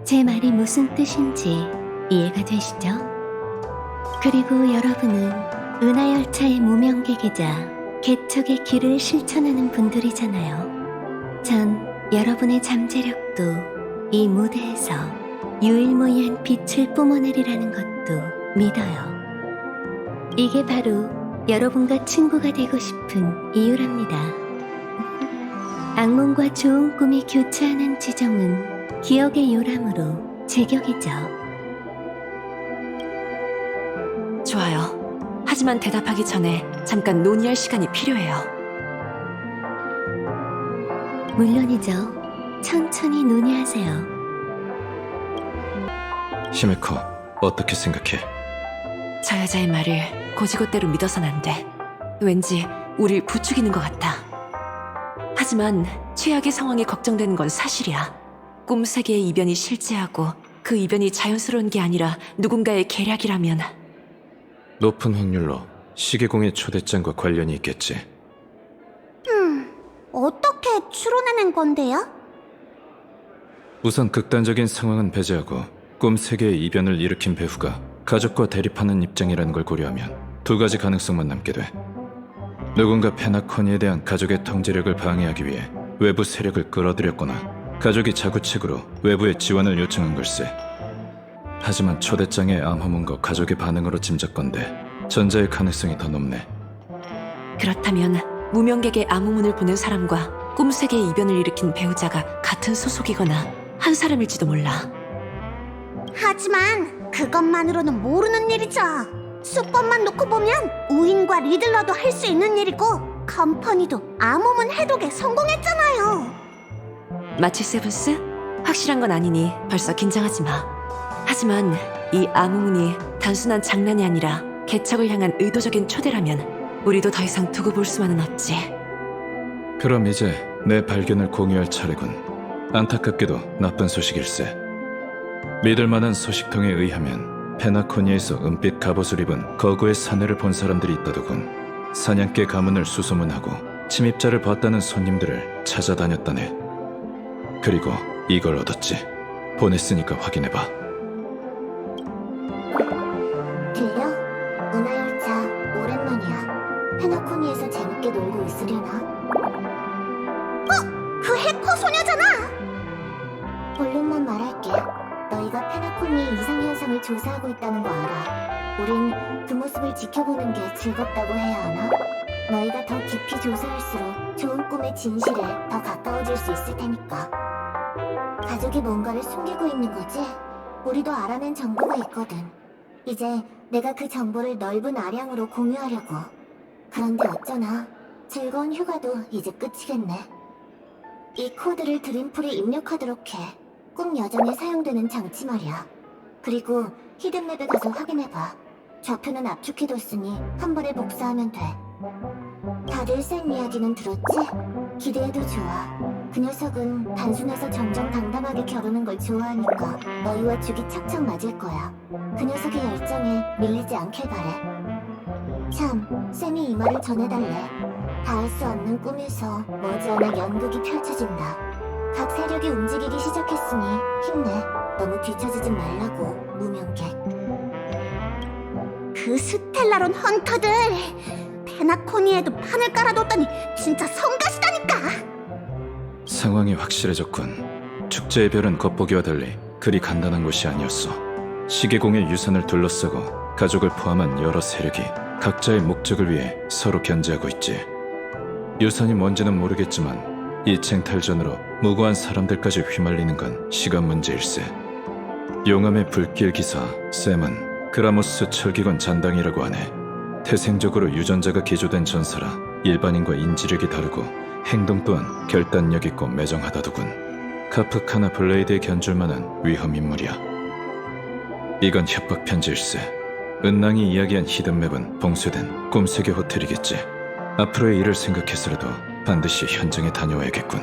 제 말이 무슨 뜻인지 이해가 되시죠? 그리고 여러분은 은하열차의 무명객이자 개척의 길을 실천하는 분들이잖아요. 전 여러분의 잠재력도 이 무대에서 유일무이한 빛을 뿜어내리라는 것도 믿어요. 이게 바로 여러분과 친구가 되고 싶은 이유랍니다. 악몽과 좋은 꿈이 교차하는 지점은 기억의 요람으로 제격이죠. 좋아요. 하지만 대답하기 전에 잠깐 논의할 시간이 필요해요. 물론이죠. 천천히 논의하세요. 히메코, 어떻게 생각해? 저 여자의 말을 고지고대로 믿어선 안 돼. 왠지 우릴 부추기는 것 같아. 하지만 최악의 상황이 걱정되는 건 사실이야. 꿈 세계의 이변이 실제하고 그 이변이 자연스러운 게 아니라 누군가의 계략이라면 높은 확률로 시계공의 초대장과 관련이 있겠지. 어떻게 추론해낸 건데요? 우선 극단적인 상황은 배제하고 꿈 세계의 이변을 일으킨 배후가 가족과 대립하는 입장이라는 걸 고려하면 두 가지 가능성만 남게 돼. 누군가 페나코니에 대한 가족의 통제력을 방해하기 위해 외부 세력을 끌어들였거나 가족이 자구책으로 외부의 지원을 요청한 걸세. 하지만 초대장의 암호문과 가족의 반응으로 짐작건데 전자의 가능성이 더 높네. 그렇다면 무명객의 암호문을 보낸 사람과 꿈 세계의 이변을 일으킨 배우자가 같은 소속이거나 한 사람일지도 몰라. 하지만 그것만으로는 모르는 일이죠. 수법만 놓고 보면 우인과 리들러도 할 수 있는 일이고 컴퍼니도 암호문 해독에 성공했잖아요. 마치 세븐스? 확실한 건 아니니 벌써 긴장하지 마. 하지만 이 암호문이 단순한 장난이 아니라 개척을 향한 의도적인 초대라면 우리도 더 이상 두고 볼 수만은 없지. 그럼 이제 내 발견을 공유할 차례군. 안타깝게도 나쁜 소식일세. 믿을 만한 소식통에 의하면 페나코니에서 은빛 갑옷을 입은 거구의 사내를 본 사람들이 있다더군. 사냥개 가문을 수소문하고 침입자를 봤다는 손님들을 찾아다녔다네. 그리고 이걸 얻었지. 보냈으니까 확인해봐. 들려? 은하열차 오랜만이야. 페나코니에서 재밌게 놀고 있으려나? 그 해커 소녀잖아! 본론만 말할게. 너희가 페나코니의 이상현상을 조사하고 있다는 거 알아. 우린 그 모습을 지켜보는 게 즐겁다고 해야 하나? 너희가 더 깊이 조사할수록 좋은 꿈의 진실에 더 가까워질 수 있을 테니까. 가족이 뭔가를 숨기고 있는 거지? 우리도 알아낸 정보가 있거든. 이제 내가 그 정보를 넓은 아량으로 공유하려고. 그런데 어쩌나 즐거운 휴가도 이제 끝이겠네. 이 코드를 드림풀에 입력하도록 해. 꿈 여정에 사용되는 장치 말이야. 그리고 히든맵에 가서 확인해봐. 좌표는 압축해뒀으니 한 번에 복사하면 돼. 다들 쌤 이야기는 들었지? 기대해도 좋아. 그 녀석은 단순해서 정정당당하게 겨루는 걸 좋아하니까 너희와 죽이 착착 맞을 거야. 그 녀석의 열정에 밀리지 않길 바래. 참, 쌤이 이 말을 전해달래. 닿을 수 없는 꿈에서 머지않아 연극이 펼쳐진다. 각 세력이 움직이기 시작했으니 힘내. 너무 뒤처지지 말라고, 무명객. 그 스텔라론 헌터들! 페나코니에도 판을 깔아뒀더니 진짜 성가시다니까! 상황이 확실해졌군. 축제의 별은 겉보기와 달리 그리 간단한 곳이 아니었어. 시계공의 유산을 둘러싸고 가족을 포함한 여러 세력이 각자의 목적을 위해 서로 견제하고 있지. 유산이 뭔지는 모르겠지만 이 쟁탈전으로 무고한 사람들까지 휘말리는 건 시간 문제일세. 용암의 불길 기사 샘은 그라모스 철기건 잔당이라고 하네. 태생적으로 유전자가 기조된 전사라 일반인과 인지력이 다르고 행동 또한 결단력 있고 매정하다더군. 카프카나 블레이드에 견줄 만한 위험 인물이야. 이건 협박 편지일세. 은낭이 이야기한 히든맵은 봉쇄된 꿈세계 호텔이겠지. 앞으로의 일을 생각해서라도 반드시 현장에 다녀와야겠군.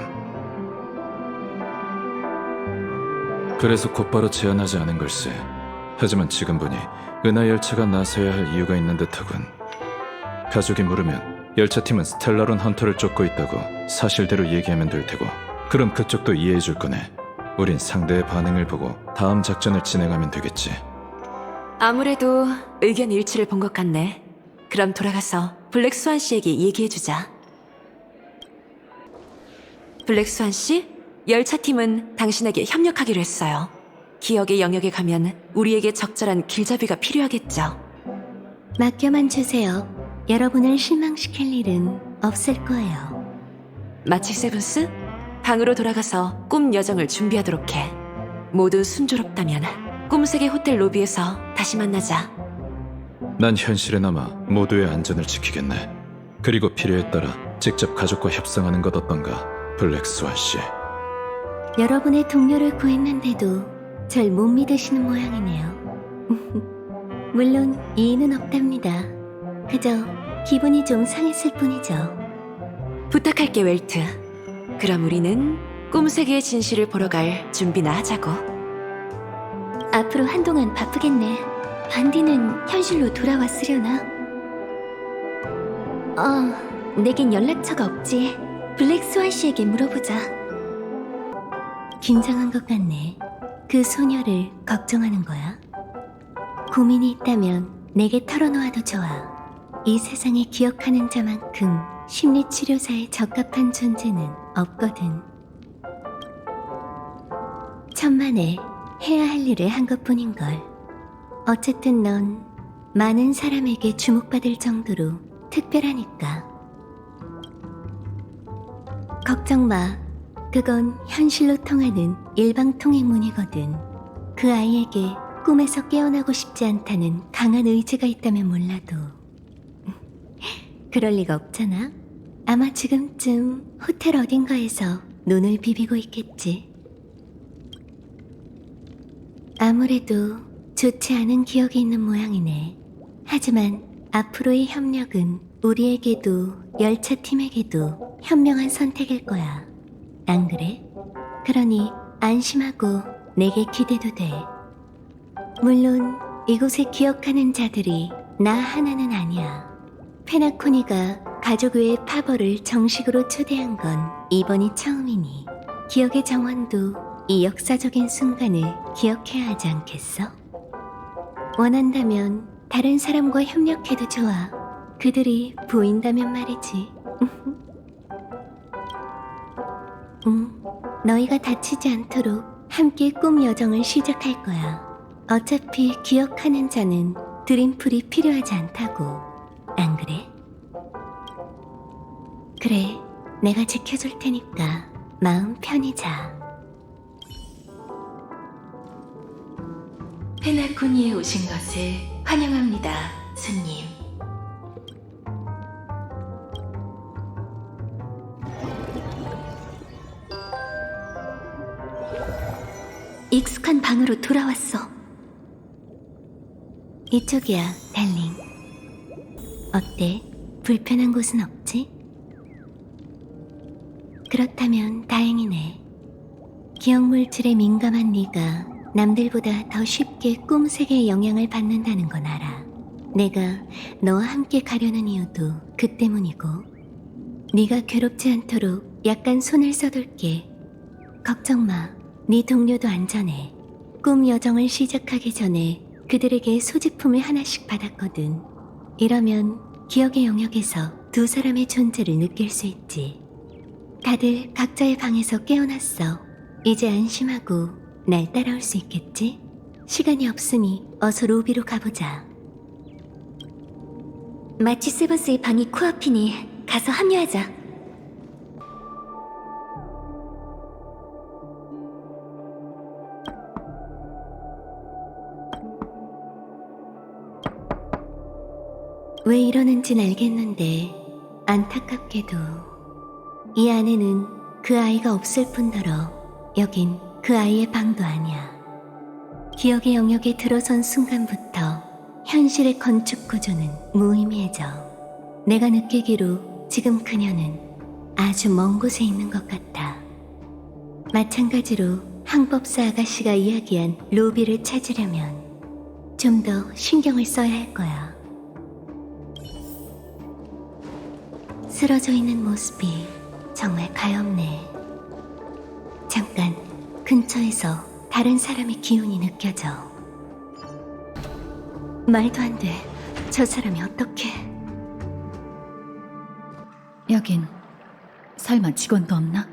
그래서 곧바로 제안하지 않은 걸세. 하지만 지금 보니 은하 열차가 나서야 할 이유가 있는 듯하군. 가족이 물으면 열차팀은 스텔라론 헌터를 쫓고 있다고 사실대로 얘기하면 될 테고, 그럼 그쪽도 이해해 줄 거네. 우린 상대의 반응을 보고 다음 작전을 진행하면 되겠지. 아무래도 의견 일치를 본 것 같네. 그럼 돌아가서 블랙스완 씨에게 얘기해주자. 블랙스완 씨, 열차팀은 당신에게 협력하기로 했어요. 기억의 영역에 가면 우리에게 적절한 길잡이가 필요하겠죠. 맡겨만 주세요. 여러분을 실망시킬 일은 없을 거예요. 마치 세븐스? 방으로 돌아가서 꿈 여정을 준비하도록 해. 모두 순조롭다면 꿈세계 호텔 로비에서 다시 만나자. 난 현실에 남아 모두의 안전을 지키겠네. 그리고 필요에 따라 직접 가족과 협상하는 것 어떤가, 블랙스완 씨. 여러분의 동료를 구했는데도 절 못 믿으시는 모양이네요. 물론 이의는 없답니다. 그저 기분이 좀 상했을 뿐이죠. 부탁할게, 웰트. 그럼 우리는 꿈세계의 진실을 보러 갈 준비나 하자고. 앞으로 한동안 바쁘겠네. 반디는 현실로 돌아왔으려나? 내겐 연락처가 없지. 블랙스완 씨에게 물어보자. 긴장한 것 같네. 그 소녀를 걱정하는 거야? 고민이 있다면 내게 털어놓아도 좋아. 이 세상에 기억하는 자만큼 심리치료사에 적합한 존재는 없거든. 천만에 해야 할 일을 한 것뿐인걸. 어쨌든 넌 많은 사람에게 주목받을 정도로 특별하니까. 걱정 마. 그건 현실로 통하는 일방통행문이거든. 그 아이에게 꿈에서 깨어나고 싶지 않다는 강한 의지가 있다면 몰라도 그럴 리가 없잖아. 아마 지금쯤 호텔 어딘가에서 눈을 비비고 있겠지. 아무래도 좋지 않은 기억이 있는 모양이네. 하지만 앞으로의 협력은 우리에게도 열차팀에게도 현명한 선택일 거야. 안 그래? 그러니 안심하고 내게 기대도 돼. 물론 이곳에 기억하는 자들이 나 하나는 아니야. 페나코니가 가족 외의 파벌을 정식으로 초대한 건 이번이 처음이니 기억의 정원도 이 역사적인 순간을 기억해야 하지 않겠어? 원한다면 다른 사람과 협력해도 좋아. 그들이 보인다면 말이지. 너희가 다치지 않도록 함께 꿈 여정을 시작할 거야. 어차피 기억하는 자는 드림풀이 필요하지 않다고. 안 그래? 그래, 내가 지켜줄 테니까 마음 편히 자. 페나코니에 오신 것을 환영합니다, 손님. 익숙한 방으로 돌아왔어. 이쪽이야, 달링. 어때? 불편한 곳은 없지? 그렇다면 다행이네. 기억물질에 민감한 네가 남들보다 더 쉽게 꿈 세계의 영향을 받는다는 건 알아. 내가 너와 함께 가려는 이유도 그 때문이고, 네가 괴롭지 않도록 약간 손을 써둘게. 걱정 마. 네 동료도 안전해. 꿈 여정을 시작하기 전에 그들에게 소지품을 하나씩 받았거든. 이러면 기억의 영역에서 두 사람의 존재를 느낄 수 있지. 다들 각자의 방에서 깨어났어. 이제 안심하고 날 따라올 수 있겠지? 시간이 없으니 어서 로비로 가보자. 마치 세버스의 방이 코앞이니 가서 합류하자. 왜 이러는진 알겠는데 안타깝게도 이 안에는 그 아이가 없을 뿐더러 여긴 그 아이의 방도 아니야. 기억의 영역에 들어선 순간부터 현실의 건축 구조는 무의미해져. 내가 느끼기로 지금 그녀는 아주 먼 곳에 있는 것 같아. 마찬가지로 항법사 아가씨가 이야기한 로비를 찾으려면 좀 더 신경을 써야 할 거야. 쓰러져 있는 모습이 정말 가엾네. 잠깐 근처에서 다른 사람의 기운이 느껴져. 말도 안 돼. 저 사람이 어떻게... 여긴 설마 직원도 없나?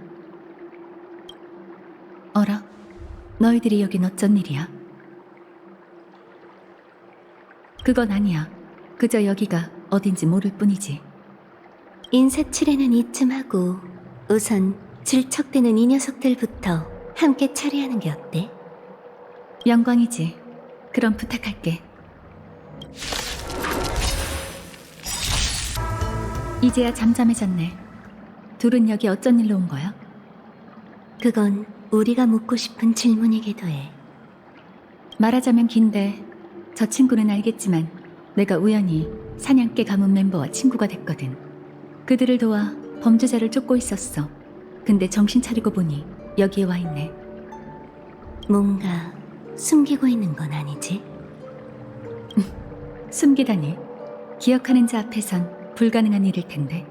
어라? 너희들이 여긴 어쩐 일이야? 그건 아니야. 그저 여기가 어딘지 모를 뿐이지. 인사치레는 이쯤 하고 우선 질척대는 이 녀석들부터 함께 처리하는 게 어때? 영광이지. 그럼 부탁할게. 이제야 잠잠해졌네. 둘은 여기 어쩐 일로 온 거야? 그건 우리가 묻고 싶은 질문이기도 해. 말하자면 긴데 저 친구는 알겠지만 내가 우연히 사냥개 가문 멤버와 친구가 됐거든. 그들을 도와 범죄자를 쫓고 있었어. 근데 정신 차리고 보니 여기에 와 있네. 뭔가 숨기고 있는 건 아니지? 숨기다니. 기억하는 자 앞에선 불가능한 일일 텐데.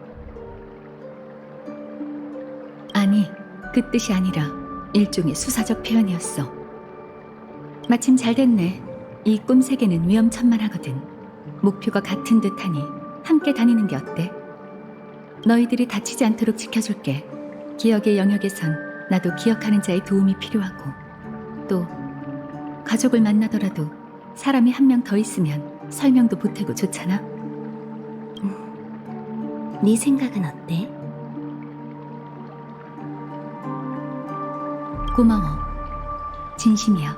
아니, 그 뜻이 아니라 일종의 수사적 표현이었어. 마침 잘 됐네. 이 꿈 세계는 위험천만하거든. 목표가 같은 듯하니 함께 다니는 게 어때? 너희들이 다치지 않도록 지켜줄게. 기억의 영역에선 나도 기억하는 자의 도움이 필요하고, 또 가족을 만나더라도 사람이 한 명 더 있으면 설명도 보태고 좋잖아. 네 생각은 어때? 고마워. 진심이야.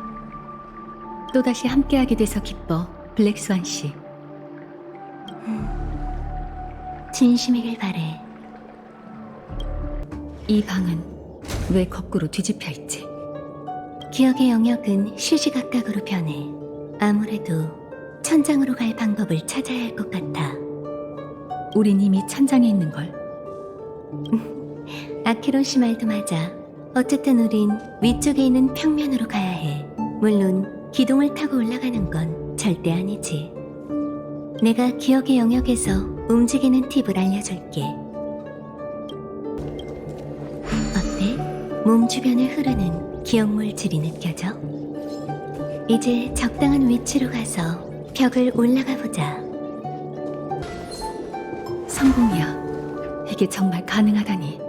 또다시 함께하게 돼서 기뻐, 블랙스완 씨. 진심이길 바래. 이 방은 왜 거꾸로 뒤집혀 있지? 기억의 영역은 시시각각으로 변해. 아무래도 천장으로 갈 방법을 찾아야 할 것 같아. 우린 이미 천장에 있는 걸. 아키론 씨 말도 맞아. 어쨌든 우린 위쪽에 있는 평면으로 가야 해. 물론 기둥을 타고 올라가는 건 절대 아니지. 내가 기억의 영역에서 움직이는 팁을 알려줄게. 어때? 몸 주변을 흐르는 기억 물질이 느껴져? 이제 적당한 위치로 가서 벽을 올라가 보자. 성공이야. 이게 정말 가능하다니.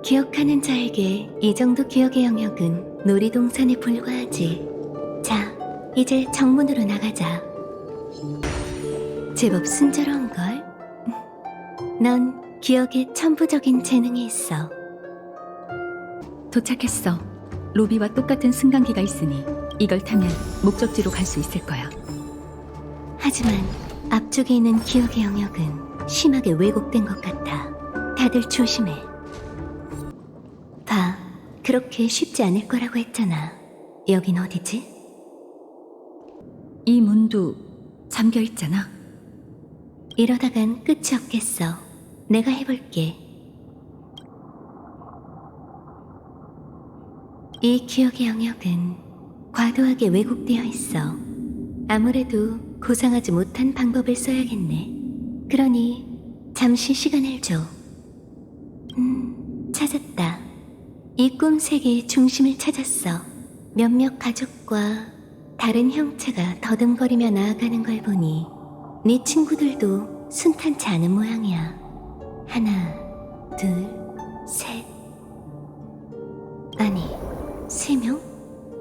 기억하는 자에게 이 정도 기억의 영역은 놀이동산에 불과하지. 자, 이제 정문으로 나가자. 제법 순조로운걸? 넌 기억에 천부적인 재능이 있어. 도착했어. 로비와 똑같은 승강기가 있으니 이걸 타면 목적지로 갈 수 있을 거야. 하지만 앞쪽에 있는 기억의 영역은 심하게 왜곡된 것 같아. 다들 조심해. 봐, 그렇게 쉽지 않을 거라고 했잖아. 여긴 어디지? 이 문도 잠겨 있잖아. 이러다간 끝이 없겠어. 내가 해볼게. 이 기억의 영역은 과도하게 왜곡되어 있어. 아무래도 고상하지 못한 방법을 써야겠네. 그러니 잠시 시간을 줘. 찾았다. 이 꿈 세계의 중심을 찾았어. 몇몇 가족과 다른 형체가 더듬거리며 나아가는 걸 보니 네 친구들도 순탄치 않은 모양이야. 하나, 둘, 셋. 아니, 3명?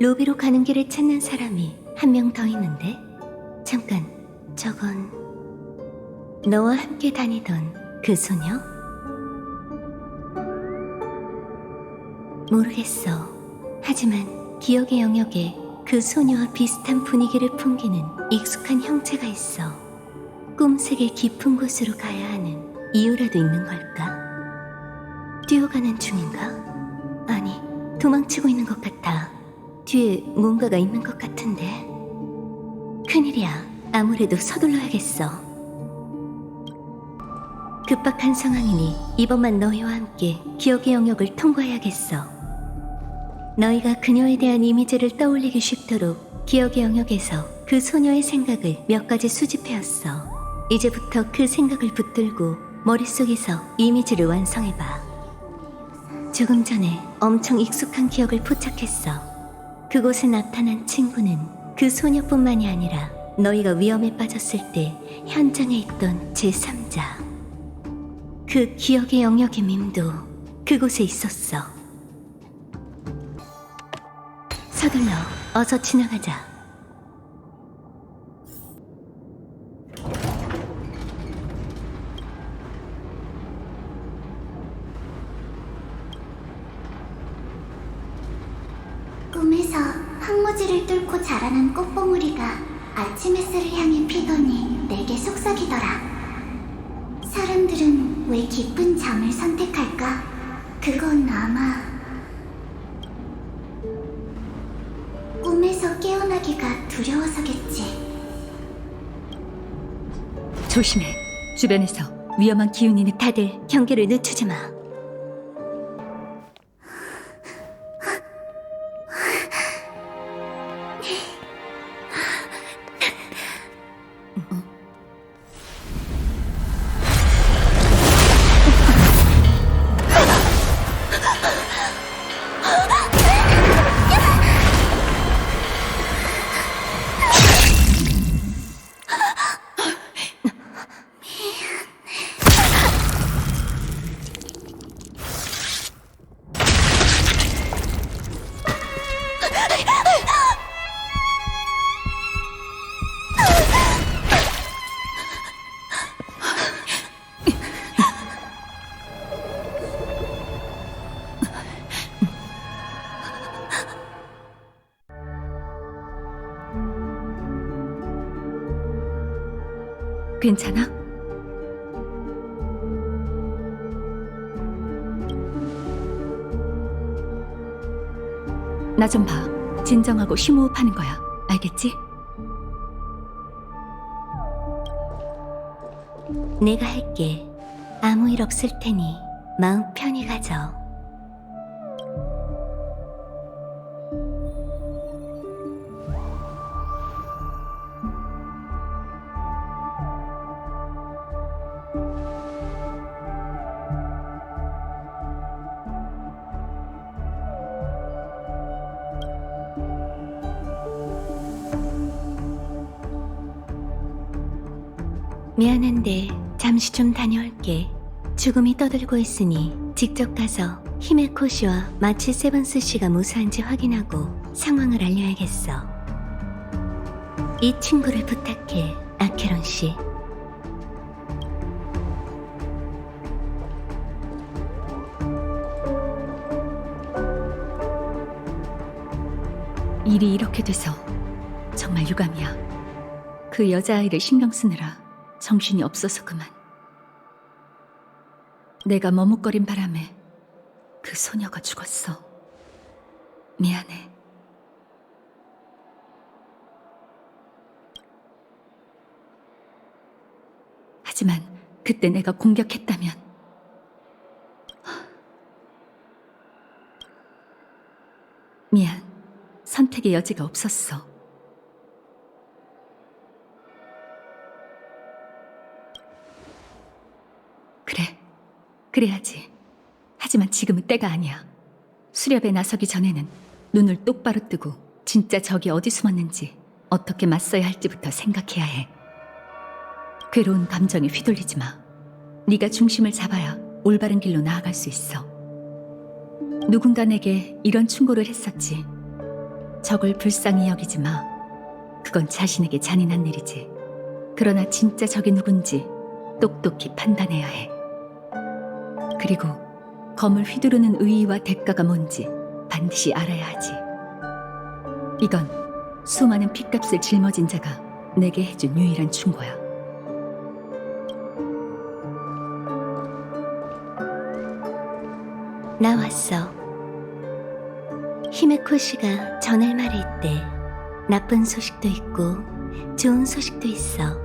로비로 가는 길을 찾는 사람이 1명 더 있는데? 잠깐, 저건 너와 함께 다니던 그 소녀? 모르겠어. 하지만 기억의 영역에 그 소녀와 비슷한 분위기를 풍기는 익숙한 형체가 있어. 꿈세계 깊은 곳으로 가야 하는 이유라도 있는 걸까? 뛰어가는 중인가? 아니, 도망치고 있는 것 같아. 뒤에 뭔가가 있는 것 같은데. 큰일이야. 아무래도 서둘러야겠어. 급박한 상황이니 이번만 너희와 함께 기억의 영역을 통과해야겠어. 너희가 그녀에 대한 이미지를 떠올리기 쉽도록 기억의 영역에서 그 소녀의 생각을 몇 가지 수집해왔어. 이제부터 그 생각을 붙들고 머릿속에서 이미지를 완성해봐. 조금 전에 엄청 익숙한 기억을 포착했어. 그곳에 나타난 친구는 그 소녀뿐만이 아니라 너희가 위험에 빠졌을 때 현장에 있던 제3자. 그 기억의 영역의 밈도 그곳에 있었어. 서둘러, 어서 지나가자. 꿈에서 황무지를 뚫고 자라난 꽃봉우리가 아침 햇살을 향해 피더니 내게 속삭이더라. 사람들은 왜 깊은 잠을 선택할까? 그건 아마 꿈에서 깨어나기가 두려워서겠지. 조심해. 주변에서 위험한 기운이 다들 경계를 늦추지 마. 괜찮아? 나 좀 봐. 진정하고 심호흡하는 거야. 알겠지? 내가 할게. 아무 일 없을 테니 마음 편히 가져. 미안한데 잠시 좀 다녀올게. 죽음이 떠들고 있으니 직접 가서 히메코 씨와 마치 세븐스 씨가 무사한지 확인하고 상황을 알려야겠어. 이 친구를 부탁해, 아케론 씨. 일이 이렇게 돼서 정말 유감이야. 그 여자아이를 신경 쓰느라 정신이 없어서 그만. 내가 머뭇거린 바람에 그 소녀가 죽었어. 미안해. 하지만 그때 내가 공격했다면 미안. 선택의 여지가 없었어. 그래. 그래야지. 하지만 지금은 때가 아니야. 수렵에 나서기 전에는 눈을 똑바로 뜨고 진짜 적이 어디 숨었는지 어떻게 맞서야 할지부터 생각해야 해. 괴로운 감정에 휘둘리지 마. 네가 중심을 잡아야 올바른 길로 나아갈 수 있어. 누군가 내게 이런 충고를 했었지. 적을 불쌍히 여기지 마. 그건 자신에게 잔인한 일이지. 그러나 진짜 적이 누군지 똑똑히 판단해야 해. 그리고 검을 휘두르는 의의와 대가가 뭔지 반드시 알아야 하지. 이건 수많은 핏값을 짊어진 자가 내게 해준 유일한 충고야. 나 왔어. 히메코 씨가 전할 말이 있대. 나쁜 소식도 있고 좋은 소식도 있어.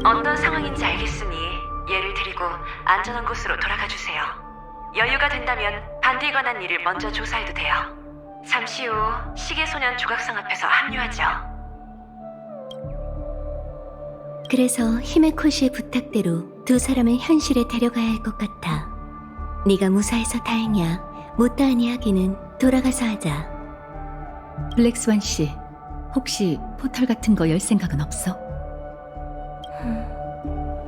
어떤 상황인지 알겠으니 예를 드리고 안전한 곳으로 돌아가 주세요. 여유가 된다면 반드에 관한 일을 먼저 조사해도 돼요. 잠시 후 시계소년 조각상 앞에서 합류하죠. 그래서 히메코 씨의 부탁대로 두 사람을 현실에 데려가야 할 것 같아. 네가 무사해서 다행이야. 못다한 이야기는 돌아가서 하자. 블랙스완 씨, 혹시 포털 같은 거 열 생각은 없어?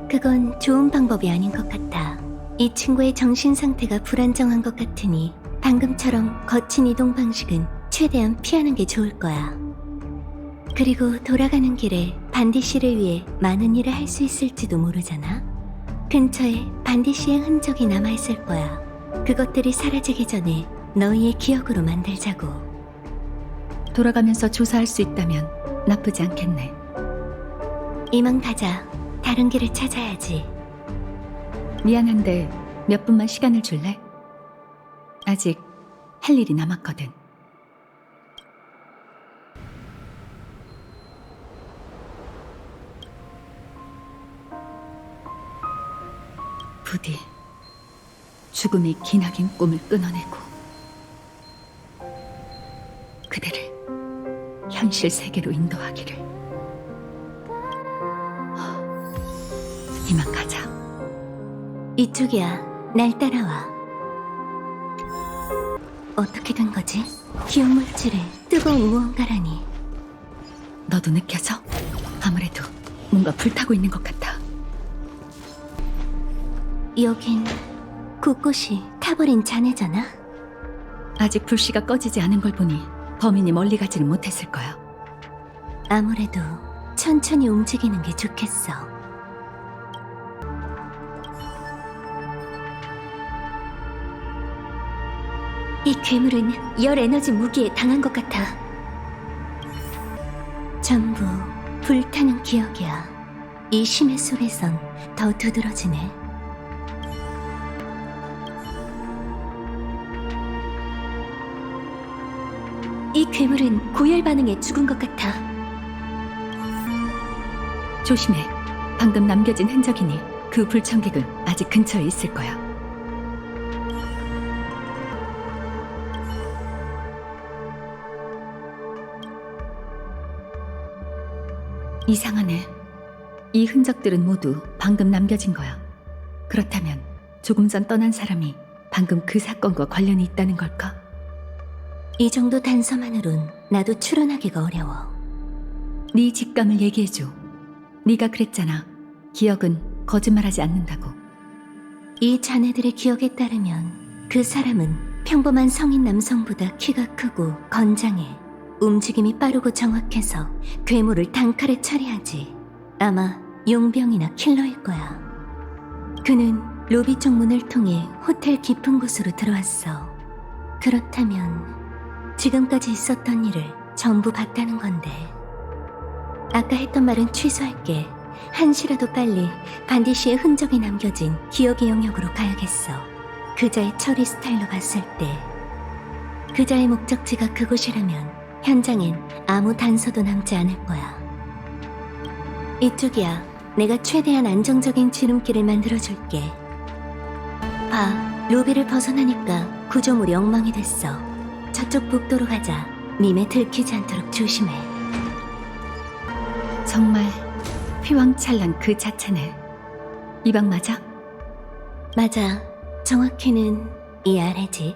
그건 좋은 방법이 아닌 것 같아. 이 친구의 정신 상태가 불안정한 것 같으니 방금처럼 거친 이동 방식은 최대한 피하는 게 좋을 거야. 그리고 돌아가는 길에 반디 씨를 위해 많은 일을 할 수 있을지도 모르잖아. 근처에 반디 씨의 흔적이 남아있을 거야. 그것들이 사라지기 전에 너희의 기억으로 만들자고. 돌아가면서 조사할 수 있다면 나쁘지 않겠네. 이만 가자. 다른 길을 찾아야지. 미안한데 몇 분만 시간을 줄래? 아직 할 일이 남았거든. 부디 죽음이 기나긴 꿈을 끊어내고 그대를 현실 세계로 인도하기를. 이만 가자. 이쪽이야. 날 따라와. 어떻게 된 거지? 기억 물질에 뜨거운 무언가라니. 너도 느껴져? 아무래도 뭔가 불타고 있는 것 같아. 여긴 곳곳이 타버린 잔해잖아. 아직 불씨가 꺼지지 않은 걸 보니 범인이 멀리 가지는 못했을 거야. 아무래도 천천히 움직이는 게 좋겠어. 이 괴물은 열 에너지 무기에 당한 것 같아. 전부 불타는 기억이야. 이 심해 속에선 더 두드러지네. 이 괴물은 고열 반응에 죽은 것 같아. 조심해. 방금 남겨진 흔적이니 그 불청객은 아직 근처에 있을 거야. 이상하네. 이 흔적들은 모두 방금 남겨진 거야. 그렇다면 조금 전 떠난 사람이 방금 그 사건과 관련이 있다는 걸까? 이 정도 단서만으론 나도 추론하기가 어려워. 네 직감을 얘기해줘. 네가 그랬잖아. 기억은 거짓말하지 않는다고. 이 자네들의 기억에 따르면 그 사람은 평범한 성인 남성보다 키가 크고 건장해. 움직임이 빠르고 정확해서 괴물을 단칼에 처리하지. 아마 용병이나 킬러일 거야. 그는 로비 쪽 문을 통해 호텔 깊은 곳으로 들어왔어. 그렇다면 지금까지 있었던 일을 전부 봤다는 건데. 아까 했던 말은 취소할게. 한시라도 빨리 반디 씨의 흔적이 남겨진 기억의 영역으로 가야겠어. 그자의 처리 스타일로 봤을 때 그자의 목적지가 그곳이라면 현장엔 아무 단서도 남지 않을 거야. 이쪽이야. 내가 최대한 안정적인 지름길을 만들어줄게. 봐, 로비를 벗어나니까 구조물이 엉망이 됐어. 저쪽 복도로 가자. 밈에 들키지 않도록 조심해. 정말 휘황찬란 그 자체네. 이 방 맞아? 맞아. 정확히는 이 아래지.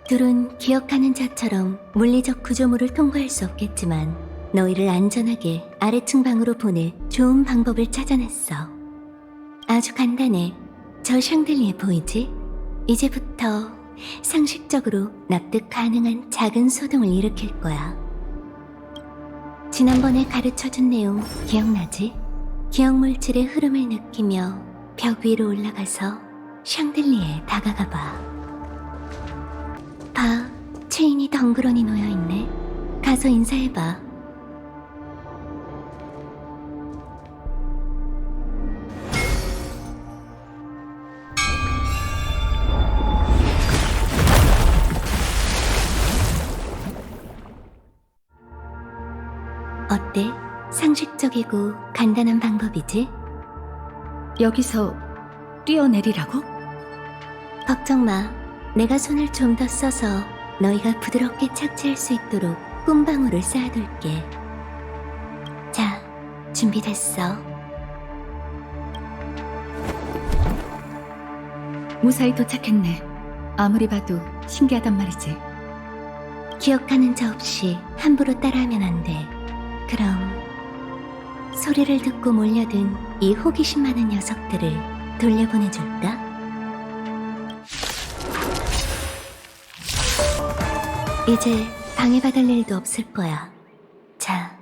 둘은 기억하는 자처럼 물리적 구조물을 통과할 수 없겠지만 너희를 안전하게 아래층 방으로 보낼 좋은 방법을 찾아냈어. 아주 간단해. 저 샹들리에 보이지? 이제부터 상식적으로 납득 가능한 작은 소동을 일으킬 거야. 지난번에 가르쳐준 내용 기억나지? 기억물질의 흐름을 느끼며 벽 위로 올라가서 샹들리에 다가가 봐. 봐, 체인이 덩그러니 놓여있네. 가서 인사해봐. 어때? 상식적이고 간단한 방법이지? 여기서 뛰어내리라고? 걱정 마. 내가 손을 좀 더 써서 너희가 부드럽게 착지할 수 있도록 꿈방울을 쌓아둘게. 자, 준비됐어. 무사히 도착했네. 아무리 봐도 신기하단 말이지. 기억하는 자 없이 함부로 따라하면 안 돼. 그럼 소리를 듣고 몰려든 이 호기심 많은 녀석들을 돌려보내줄까? 이제 방해받을 일도 없을 거야. 자,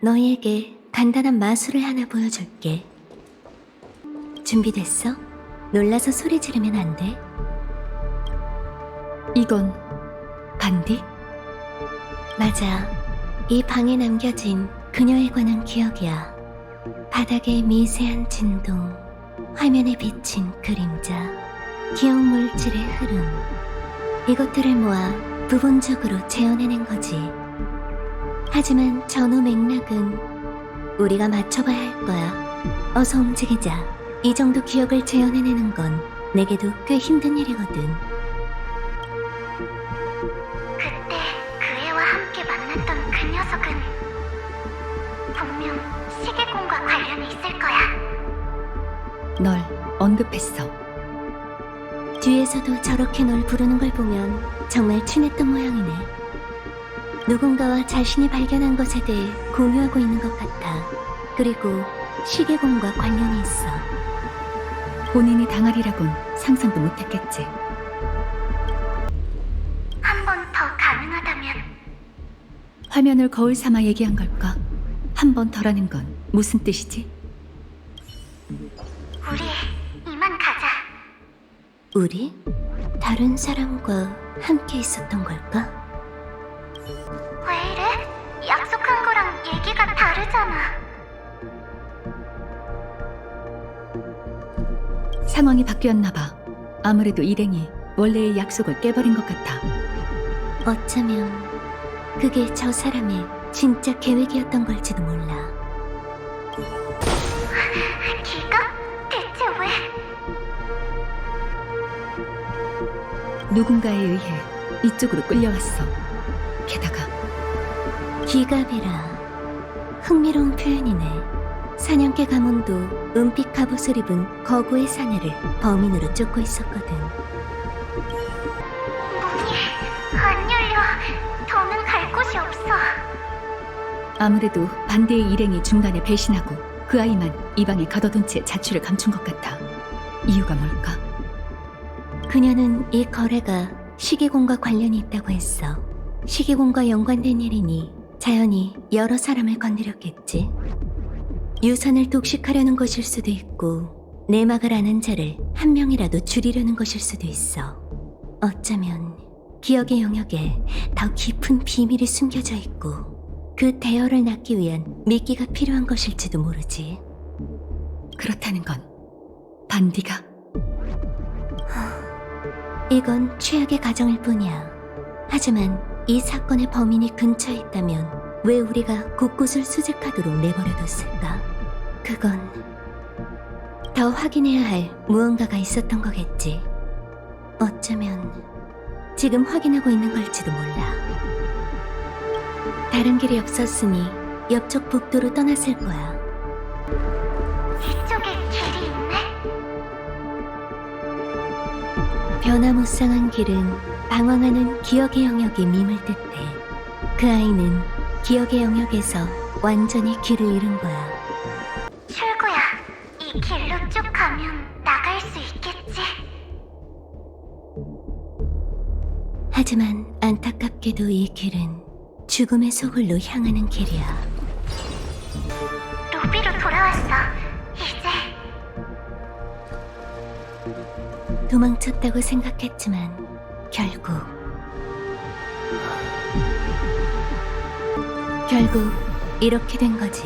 너희에게 간단한 마술을 하나 보여줄게. 준비됐어? 놀라서 소리 지르면 안 돼. 이건 반디? 맞아. 이 방에 남겨진 그녀에 관한 기억이야. 바닥의 미세한 진동, 화면에 비친 그림자, 기억 물질의 흐름. 이것들을 모아 부분적으로 재현해낸 거지. 하지만 전후 맥락은 우리가 맞춰봐야 할 거야. 어서 움직이자. 이 정도 기억을 재현해내는 건 내게도 꽤 힘든 일이거든. 그때 그 애와 함께 만났던 그 녀석은 분명 시계공과 관련이 있을 거야. 널 언급했어. 뒤에서도 저렇게 널 부르는 걸 보면 정말 친했던 모양이네. 누군가와 자신이 발견한 것에 대해 공유하고 있는 것 같아. 그리고 시계공과 관련이 있어. 본인이 당하리라곤 상상도 못했겠지. 한 번 더 가능하다면 화면을 거울 삼아 얘기한 걸까? 한 번 더라는 건 무슨 뜻이지? 우리 이만 가자. 우리? 다른 사람과 함께 있었던 걸까? 왜 이래? 약속한 거랑 얘기가 다르잖아. 상황이 바뀌었나 봐. 아무래도 일행이 원래의 약속을 깨버린 것 같아. 어쩌면 그게 저 사람의 진짜 계획이었던 걸지도 몰라. 기가? 대체 왜? 누군가에 의해 이쪽으로 끌려왔어. 게다가 기갑이라. 흥미로운 표현이네. 사냥개 가문도 은빛 갑옷을 입은 거구의 사내를 범인으로 쫓고 있었거든. 문이 안 열려. 더는 갈 곳이 없어. 아무래도 반대의 일행이 중간에 배신하고 그 아이만 이 방에 가둬둔 채 자취를 감춘 것 같아. 이유가 뭘까? 그녀는 이 거래가 시기공과 관련이 있다고 했어. 시기공과 연관된 일이니 자연히 여러 사람을 건드렸겠지. 유산을 독식하려는 것일 수도 있고 내막을 아는 자를 한 명이라도 줄이려는 것일 수도 있어. 어쩌면 기억의 영역에 더 깊은 비밀이 숨겨져 있고 그 대열을 낳기 위한 미끼가 필요한 것일지도 모르지. 그렇다는 건 반디가? 이건 최악의 가정일 뿐이야. 하지만 이 사건의 범인이 근처에 있다면 왜 우리가 곳곳을 수색하도록 내버려뒀을까? 그건 더 확인해야 할 무언가가 있었던 거겠지. 어쩌면 지금 확인하고 있는 걸지도 몰라. 다른 길이 없었으니 옆쪽 복도로 떠났을 거야. 이쪽에 길이 있네? 변화무쌍한 길은 방황하는 기억의 영역이 밈을 뜻해. 그 아이는 기억의 영역에서 완전히 길을 잃은 거야. 출구야. 이 길로 쭉 가면 나갈 수 있겠지? 하지만 안타깝게도 이 길은 죽음의 소굴로 향하는 길이야. 로비로 돌아왔어. 이제 도망쳤다고 생각했지만 결국 이렇게 된 거지.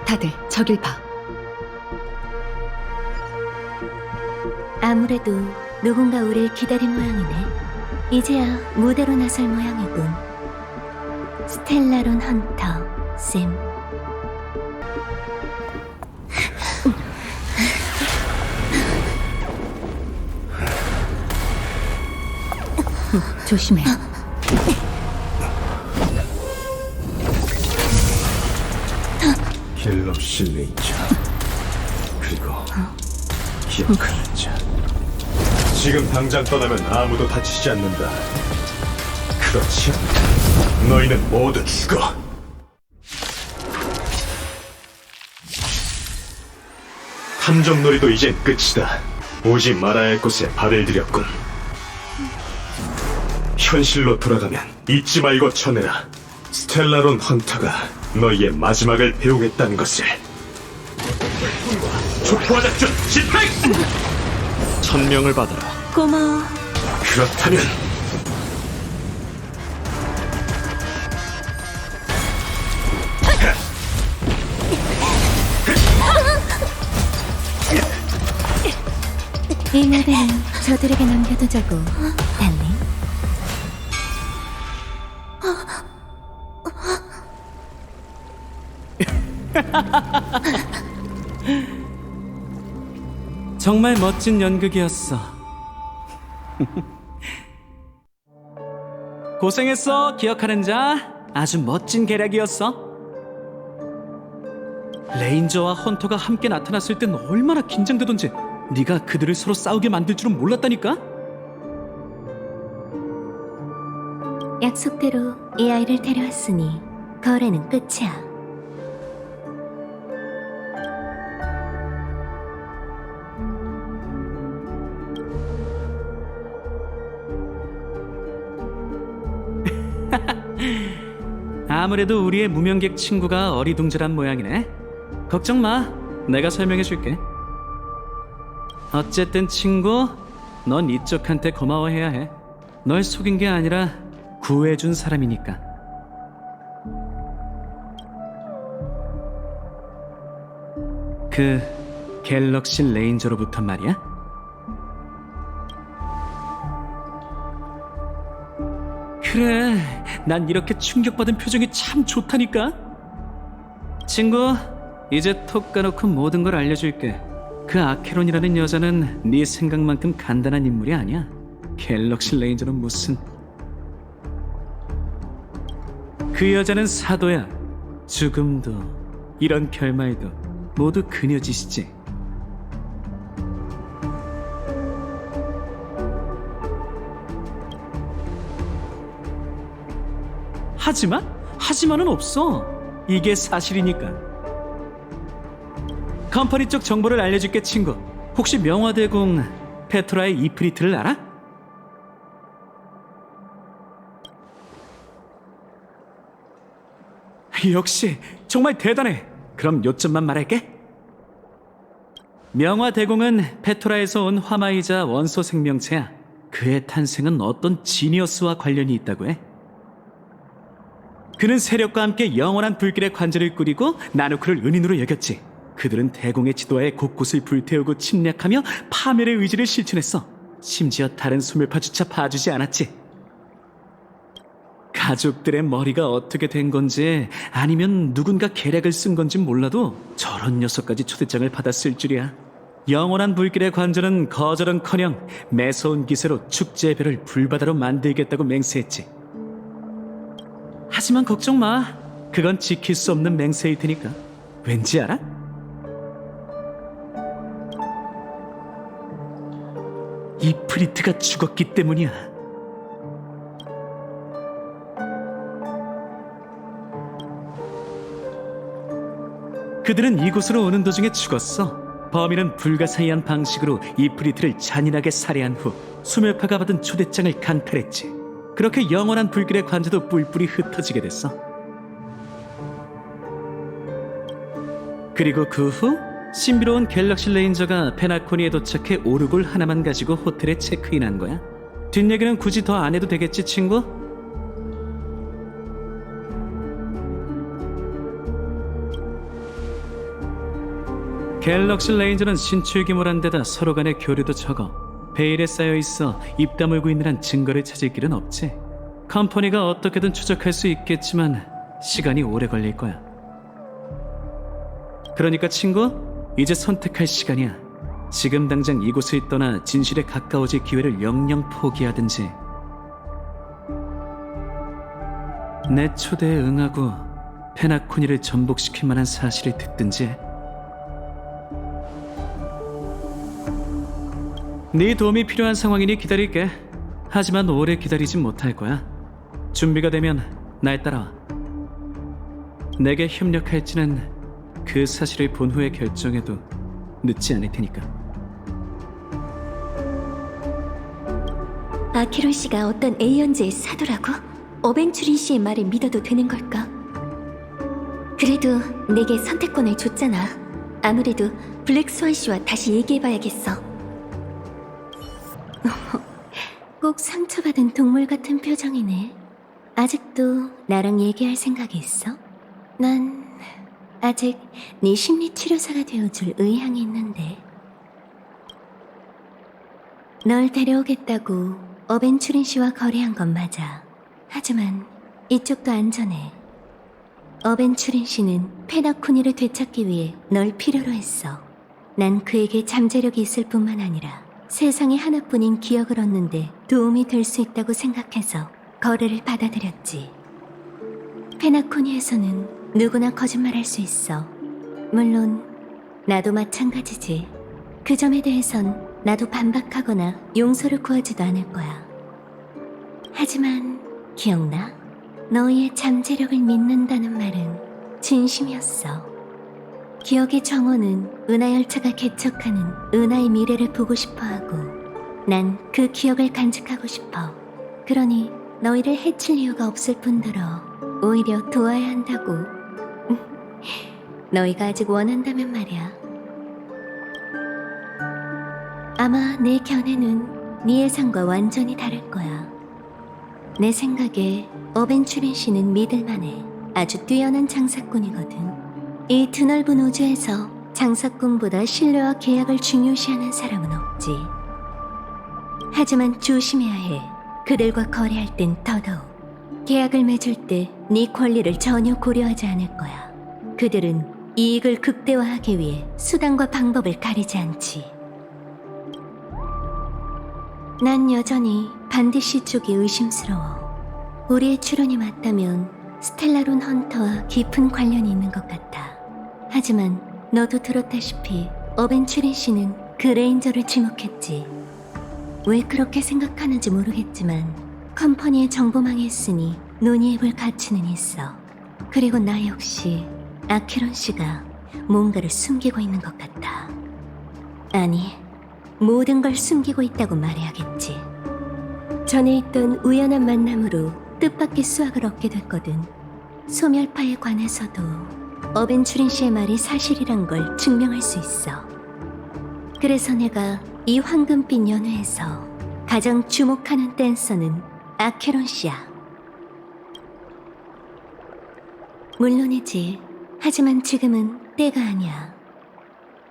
다들 저길 봐. 아무래도 누군가 우릴 기다린 모양이네. 이제야 무대로 나설 모양이군. 스텔라론 헌터, 쌤. 조심해. 갤럭시 레인저. 그리고 기억하는 자. 지금 당장 떠나면 아무도 다치지 않는다. 그렇지 않다. 너희는 모두 죽어. 탐정놀이도 이젠 끝이다. 오지 말아야 할 곳에 발을 들였군. 현실로 돌아가면 잊지 말고 전해라. 스텔라론 헌터가 너희의 마지막을 배우겠다는 것을. 촉포화 작전 실패! 1000명을 받아라. 고마워. 그렇다면 이 무대는 저들에게 남겨두자고, 달링. 정말 멋진 연극이었어. 고생했어, 기억하는 자. 아주 멋진 계략이었어. 레인저와 헌터가 함께 나타났을 땐 얼마나 긴장되던지. 네가 그들을 서로 싸우게 만들 줄은 몰랐다니까? 약속대로 이 아이를 데려왔으니 거래는 끝이야. 아무래도 우리의 무명객 친구가 어리둥절한 모양이네. 걱정 마, 내가 설명해줄게. 어쨌든 친구, 넌 이쪽한테 고마워해야 해. 널 속인 게 아니라 구해준 사람이니까. 그 갤럭시 레인저로부터 말이야. 그래, 난 이렇게 충격받은 표정이 참 좋다니까. 친구, 이제 톡 까놓고 모든 걸 알려줄게. 그 아케론이라는 여자는 네 생각만큼 간단한 인물이 아니야. 갤럭시 레인저는 무슨... 그 여자는 사도야. 죽음도 이런 결말도 모두 그녀 짓이지. 하지만은 없어. 이게 사실이니까. 컴퍼니 쪽 정보를 알려줄게, 친구. 혹시 명화대공 페트라의 이프리트를 알아? 역시 정말 대단해. 그럼 요점만 말할게. 명화대공은 페토라에서 온 화마이자 원소 생명체야. 그의 탄생은 어떤 지니어스와 관련이 있다고 해. 그는 세력과 함께 영원한 불길의 관절을 꾸리고 나누크를 은인으로 여겼지. 그들은 대공의 지도하에 곳곳을 불태우고 침략하며 파멸의 의지를 실천했어. 심지어 다른 소멸파조차 봐주지 않았지. 가족들의 머리가 어떻게 된 건지 아니면 누군가 계략을 쓴 건지 몰라도 저런 녀석까지 초대장을 받았을 줄이야. 영원한 불길의 관절은 거절은커녕 매서운 기세로 축제의 별을 불바다로 만들겠다고 맹세했지. 하지만 걱정 마. 그건 지킬 수 없는 맹세일 테니까. 왠지 알아? 이 프리트가 죽었기 때문이야. 그들은 이곳으로 오는 도중에 죽었어. 범인은 불가사의한 방식으로 이프리트를 잔인하게 살해한 후 소멸파가 받은 초대장을 강탈했지. 그렇게 영원한 불길의 관자도 뿔뿔이 흩어지게 됐어. 그리고 그 후 신비로운 갤럭시 레인저가 페나코니에 도착해 오르골 하나만 가지고 호텔에 체크인한 거야. 뒷얘기는 굳이 더 안 해도 되겠지, 친구? 갤럭시 레인저는 신출귀몰한 데다 서로 간의 교류도 적어 베일에 쌓여 있어 입 다물고 있는 한 증거를 찾을 길은 없지. 컴퍼니가 어떻게든 추적할 수 있겠지만 시간이 오래 걸릴 거야. 그러니까 친구, 이제 선택할 시간이야. 지금 당장 이곳을 떠나 진실에 가까워질 기회를 영영 포기하든지 내 초대에 응하고 페나코니를 전복시킬 만한 사실을 듣든지. 네 도움이 필요한 상황이니 기다릴게. 하지만 오래 기다리진 못할 거야. 준비가 되면 날 따라와. 내게 협력할지는 그 사실을 본 후에 결정해도 늦지 않을 테니까. 아키론 씨가 어떤 에이언즈의 사도라고? 어벤츄린 씨의 말을 믿어도 되는 걸까? 그래도 내게 선택권을 줬잖아. 아무래도 블랙스완 씨와 다시 얘기해봐야겠어. 꼭 상처받은 동물 같은 표정이네. 아직도 나랑 얘기할 생각이 있어? 난 아직 네 심리치료사가 되어줄 의향이 있는데. 널 데려오겠다고 어벤츄린 씨와 거래한 건 맞아. 하지만 이쪽도 안전해. 어벤츄린 씨는 페나코니를 되찾기 위해 널 필요로 했어. 난 그에게 잠재력이 있을 뿐만 아니라 세상에 하나뿐인 기억을 얻는데 도움이 될 수 있다고 생각해서 거래를 받아들였지. 페나코니에서는 누구나 거짓말할 수 있어. 물론 나도 마찬가지지. 그 점에 대해선 나도 반박하거나 용서를 구하지도 않을 거야. 하지만 기억나? 너희의 잠재력을 믿는다는 말은 진심이었어. 기억의 정원은 은하열차가 개척하는 은하의 미래를 보고 싶어하고 난 그 기억을 간직하고 싶어. 그러니 너희를 해칠 이유가 없을 뿐더러 오히려 도와야 한다고. 너희가 아직 원한다면 말이야. 아마 내 견해는 네 예상과 완전히 다를 거야. 내 생각에 어벤츄린 씨는 믿을만해. 아주 뛰어난 장사꾼이거든. 이 드넓은 우주에서 장사꾼보다 신뢰와 계약을 중요시하는 사람은 없지. 하지만 조심해야 해. 그들과 거래할 땐 더더욱. 계약을 맺을 때 네 권리를 전혀 고려하지 않을 거야. 그들은 이익을 극대화하기 위해 수단과 방법을 가리지 않지. 난 여전히 반드시 쪽이 의심스러워. 우리의 추론이 맞다면 스텔라론 헌터와 깊은 관련이 있는 것 같아. 하지만 너도 들었다시피 어벤츄린 씨는 그 레인저를 지목했지. 왜 그렇게 생각하는지 모르겠지만 컴퍼니의 정보망에 있으니 논의해볼 가치는 있어. 그리고 나 역시 아키론 씨가 뭔가를 숨기고 있는 것 같아. 아니, 모든 걸 숨기고 있다고 말해야겠지. 전에 있던 우연한 만남으로 뜻밖의 수확을 얻게 됐거든. 소멸파에 관해서도 어벤츄린 씨의 말이 사실이란 걸 증명할 수 있어. 그래서 내가 이 황금빛 연회에서 가장 주목하는 댄서는 아케론 씨야. 물론이지. 하지만 지금은 때가 아니야.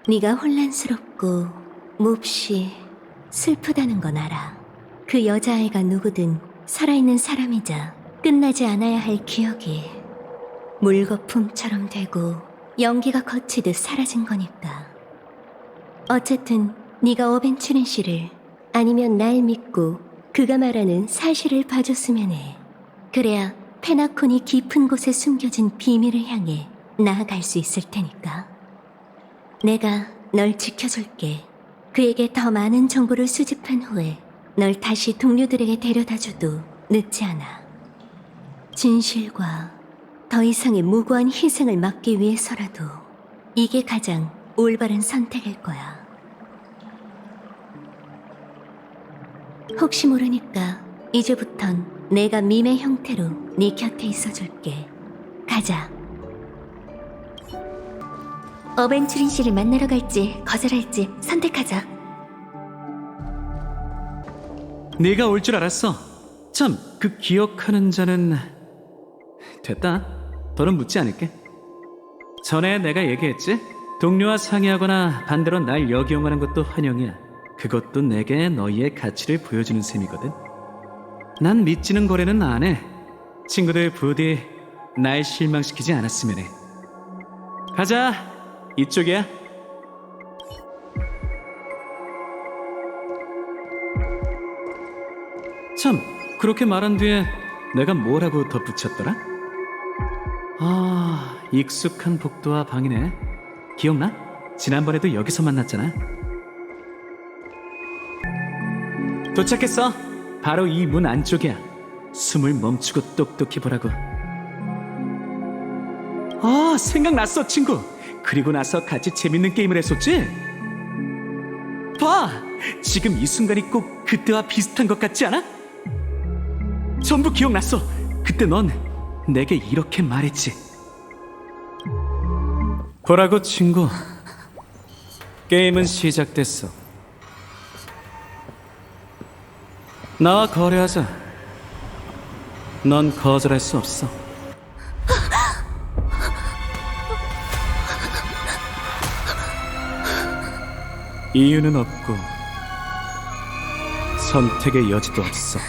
네가 혼란스럽고 몹시 슬프다는 건 알아. 그 여자아이가 누구든 살아있는 사람이자 끝나지 않아야 할 기억이 물거품처럼 되고 연기가 거치듯 사라진 거니까. 어쨌든 네가 어벤츄린 씨를 아니면 날 믿고 그가 말하는 사실을 봐줬으면 해. 그래야 페나콘이 깊은 곳에 숨겨진 비밀을 향해 나아갈 수 있을 테니까. 내가 널 지켜줄게. 그에게 더 많은 정보를 수집한 후에 널 다시 동료들에게 데려다줘도 늦지 않아. 진실과 더 이상의 무고한 희생을 막기 위해서라도 이게 가장 올바른 선택일 거야. 혹시 모르니까 이제부턴 내가 밈의 형태로 네 곁에 있어줄게. 가자. 어벤츄린 씨를 만나러 갈지 거절할지 선택하자. 네가 올 줄 알았어. 참, 그 기억하는 자는 됐다. 더는 묻지 않을게. 전에 내가 얘기했지? 동료와 상의하거나 반대로 날 역이용하는 것도 환영이야. 그것도 내게 너희의 가치를 보여주는 셈이거든. 난 믿지는 거래는 안 해. 친구들 부디 날 실망시키지 않았으면 해. 가자. 이쪽이야. 참, 그렇게 말한 뒤에 내가 뭐라고 덧붙였더라? 아, 익숙한 복도와 방이네. 기억나? 지난번에도 여기서 만났잖아. 도착했어. 바로 이 문 안쪽이야. 숨을 멈추고 똑똑히 보라고. 아, 생각났어, 친구. 그리고 나서 같이 재밌는 게임을 했었지? 봐! 지금 이 순간이 꼭 그때와 비슷한 것 같지 않아? 전부 기억났어. 그때 넌 내게 이렇게 말했지. 보라고, 친구. 게임은 시작됐어. 나와 거래하자. 넌 거절할 수 없어. 이유는 없고 선택의 여지도 없어.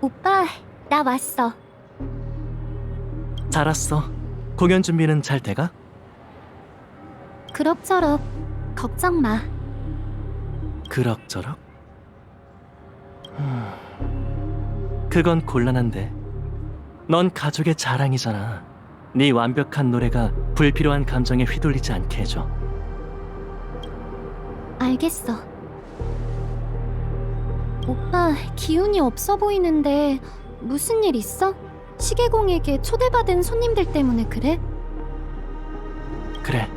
오빠, 나 왔어. 잘 왔어. 공연 준비는 잘 돼가? 그럭저럭. 걱정 마. 그럭저럭? 그건 곤란한데. 넌 가족의 자랑이잖아. 네 완벽한 노래가 불필요한 감정에 휘둘리지 않게 해줘. 알겠어. 오빠, 기운이 없어 보이는데 무슨 일 있어? 시계공에게 초대받은 손님들 때문에 그래? 그래.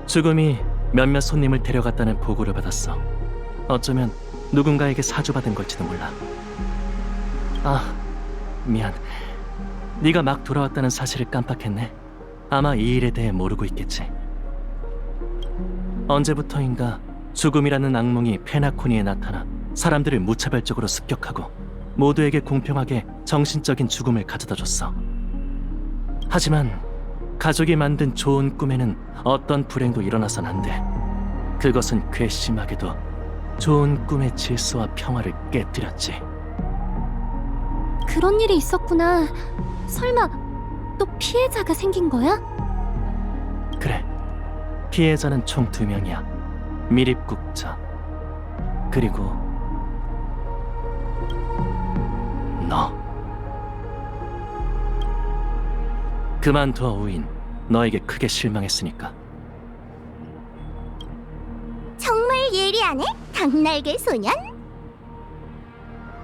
죽음이 몇몇 손님을 데려갔다는 보고를 받았어. 어쩌면 누군가에게 사주받은 걸지도 몰라. 아, 미안. 네가 막 돌아왔다는 사실을 깜빡했네. 아마 이 일에 대해 모르고 있겠지. 언제부터인가 죽음이라는 악몽이 페나코니에 나타나 사람들을 무차별적으로 습격하고 모두에게 공평하게 정신적인 죽음을 가져다줬어. 하지만 가족이 만든 좋은 꿈에는 어떤 불행도 일어나선 안 돼. 그것은 괘씸하게도 좋은 꿈의 질서와 평화를 깨뜨렸지. 그런 일이 있었구나. 설마 또 피해자가 생긴 거야? 그래. 피해자는 총 2명이야. 미립국자 그리고 너. 그만둬, 우인. 너에게 크게 실망했으니까. 정말 예리하네, 닭날개 소년.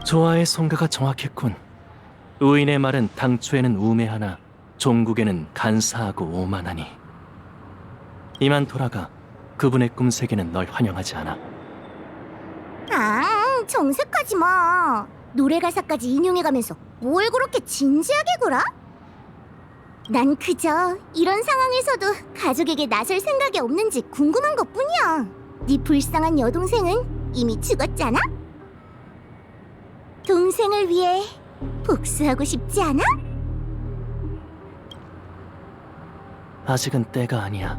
조아의 성가가 정확했군. 우인의 말은 당초에는 우매하나 종국에는 간사하고 오만하니. 이만 돌아가. 그분의 꿈세계는 널 환영하지 않아. 아, 정색하지 마. 노래 가사까지 인용해가면서 뭘 그렇게 진지하게 굴어? 난 그저 이런 상황에서도 가족에게 나설 생각이 없는지 궁금한 것뿐이야. 네 불쌍한 여동생은 이미 죽었잖아? 동생을 위해 복수하고 싶지 않아? 아직은 때가 아니야.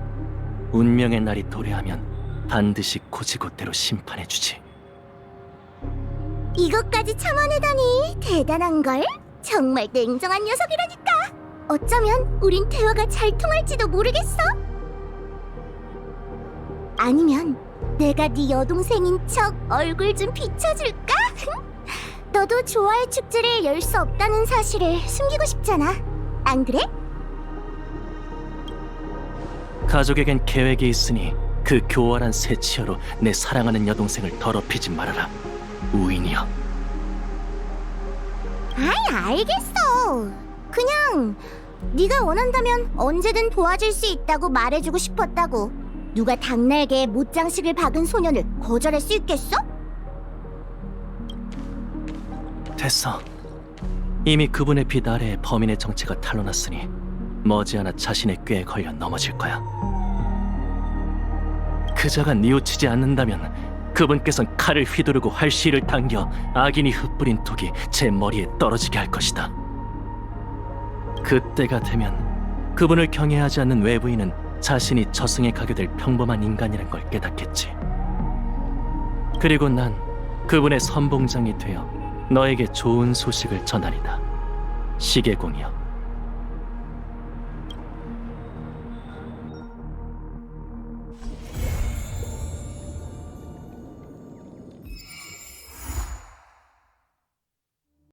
운명의 날이 도래하면 반드시 고지고대로 심판해주지. 이것까지 참아내다니 대단한걸? 정말 냉정한 녀석이라니까. 어쩌면 우린 대화가 잘 통할지도 모르겠어. 아니면 내가 네 여동생인 척 얼굴 좀 비춰줄까? 너도 좋아의 축제를 열 수 없다는 사실을 숨기고 싶잖아. 안 그래? 가족에겐 계획이 있으니 그 교활한 새치어로 내 사랑하는 여동생을 더럽히지 말아라. 우인이여. 아이, 알겠어. 그냥 네가 원한다면 언제든 도와줄 수 있다고 말해주고 싶었다고. 누가 닭날개에 못장식을 박은 소년을 거절할 수 있겠어? 됐어. 이미 그분의 빛 아래에 범인의 정체가 탄로났으니 머지않아 자신의 꾀에 걸려 넘어질 거야. 그자가 뉘우치지 않는다면 그분께선 칼을 휘두르고 활시를 당겨 악인이 흩뿌린 톡이 제 머리에 떨어지게 할 것이다. 그때가 되면 그분을 경외하지 않는 외부인은 자신이 저승에 가게 될 평범한 인간이란 걸 깨닫겠지. 그리고 난 그분의 선봉장이 되어 너에게 좋은 소식을 전하리다. 시계공이여.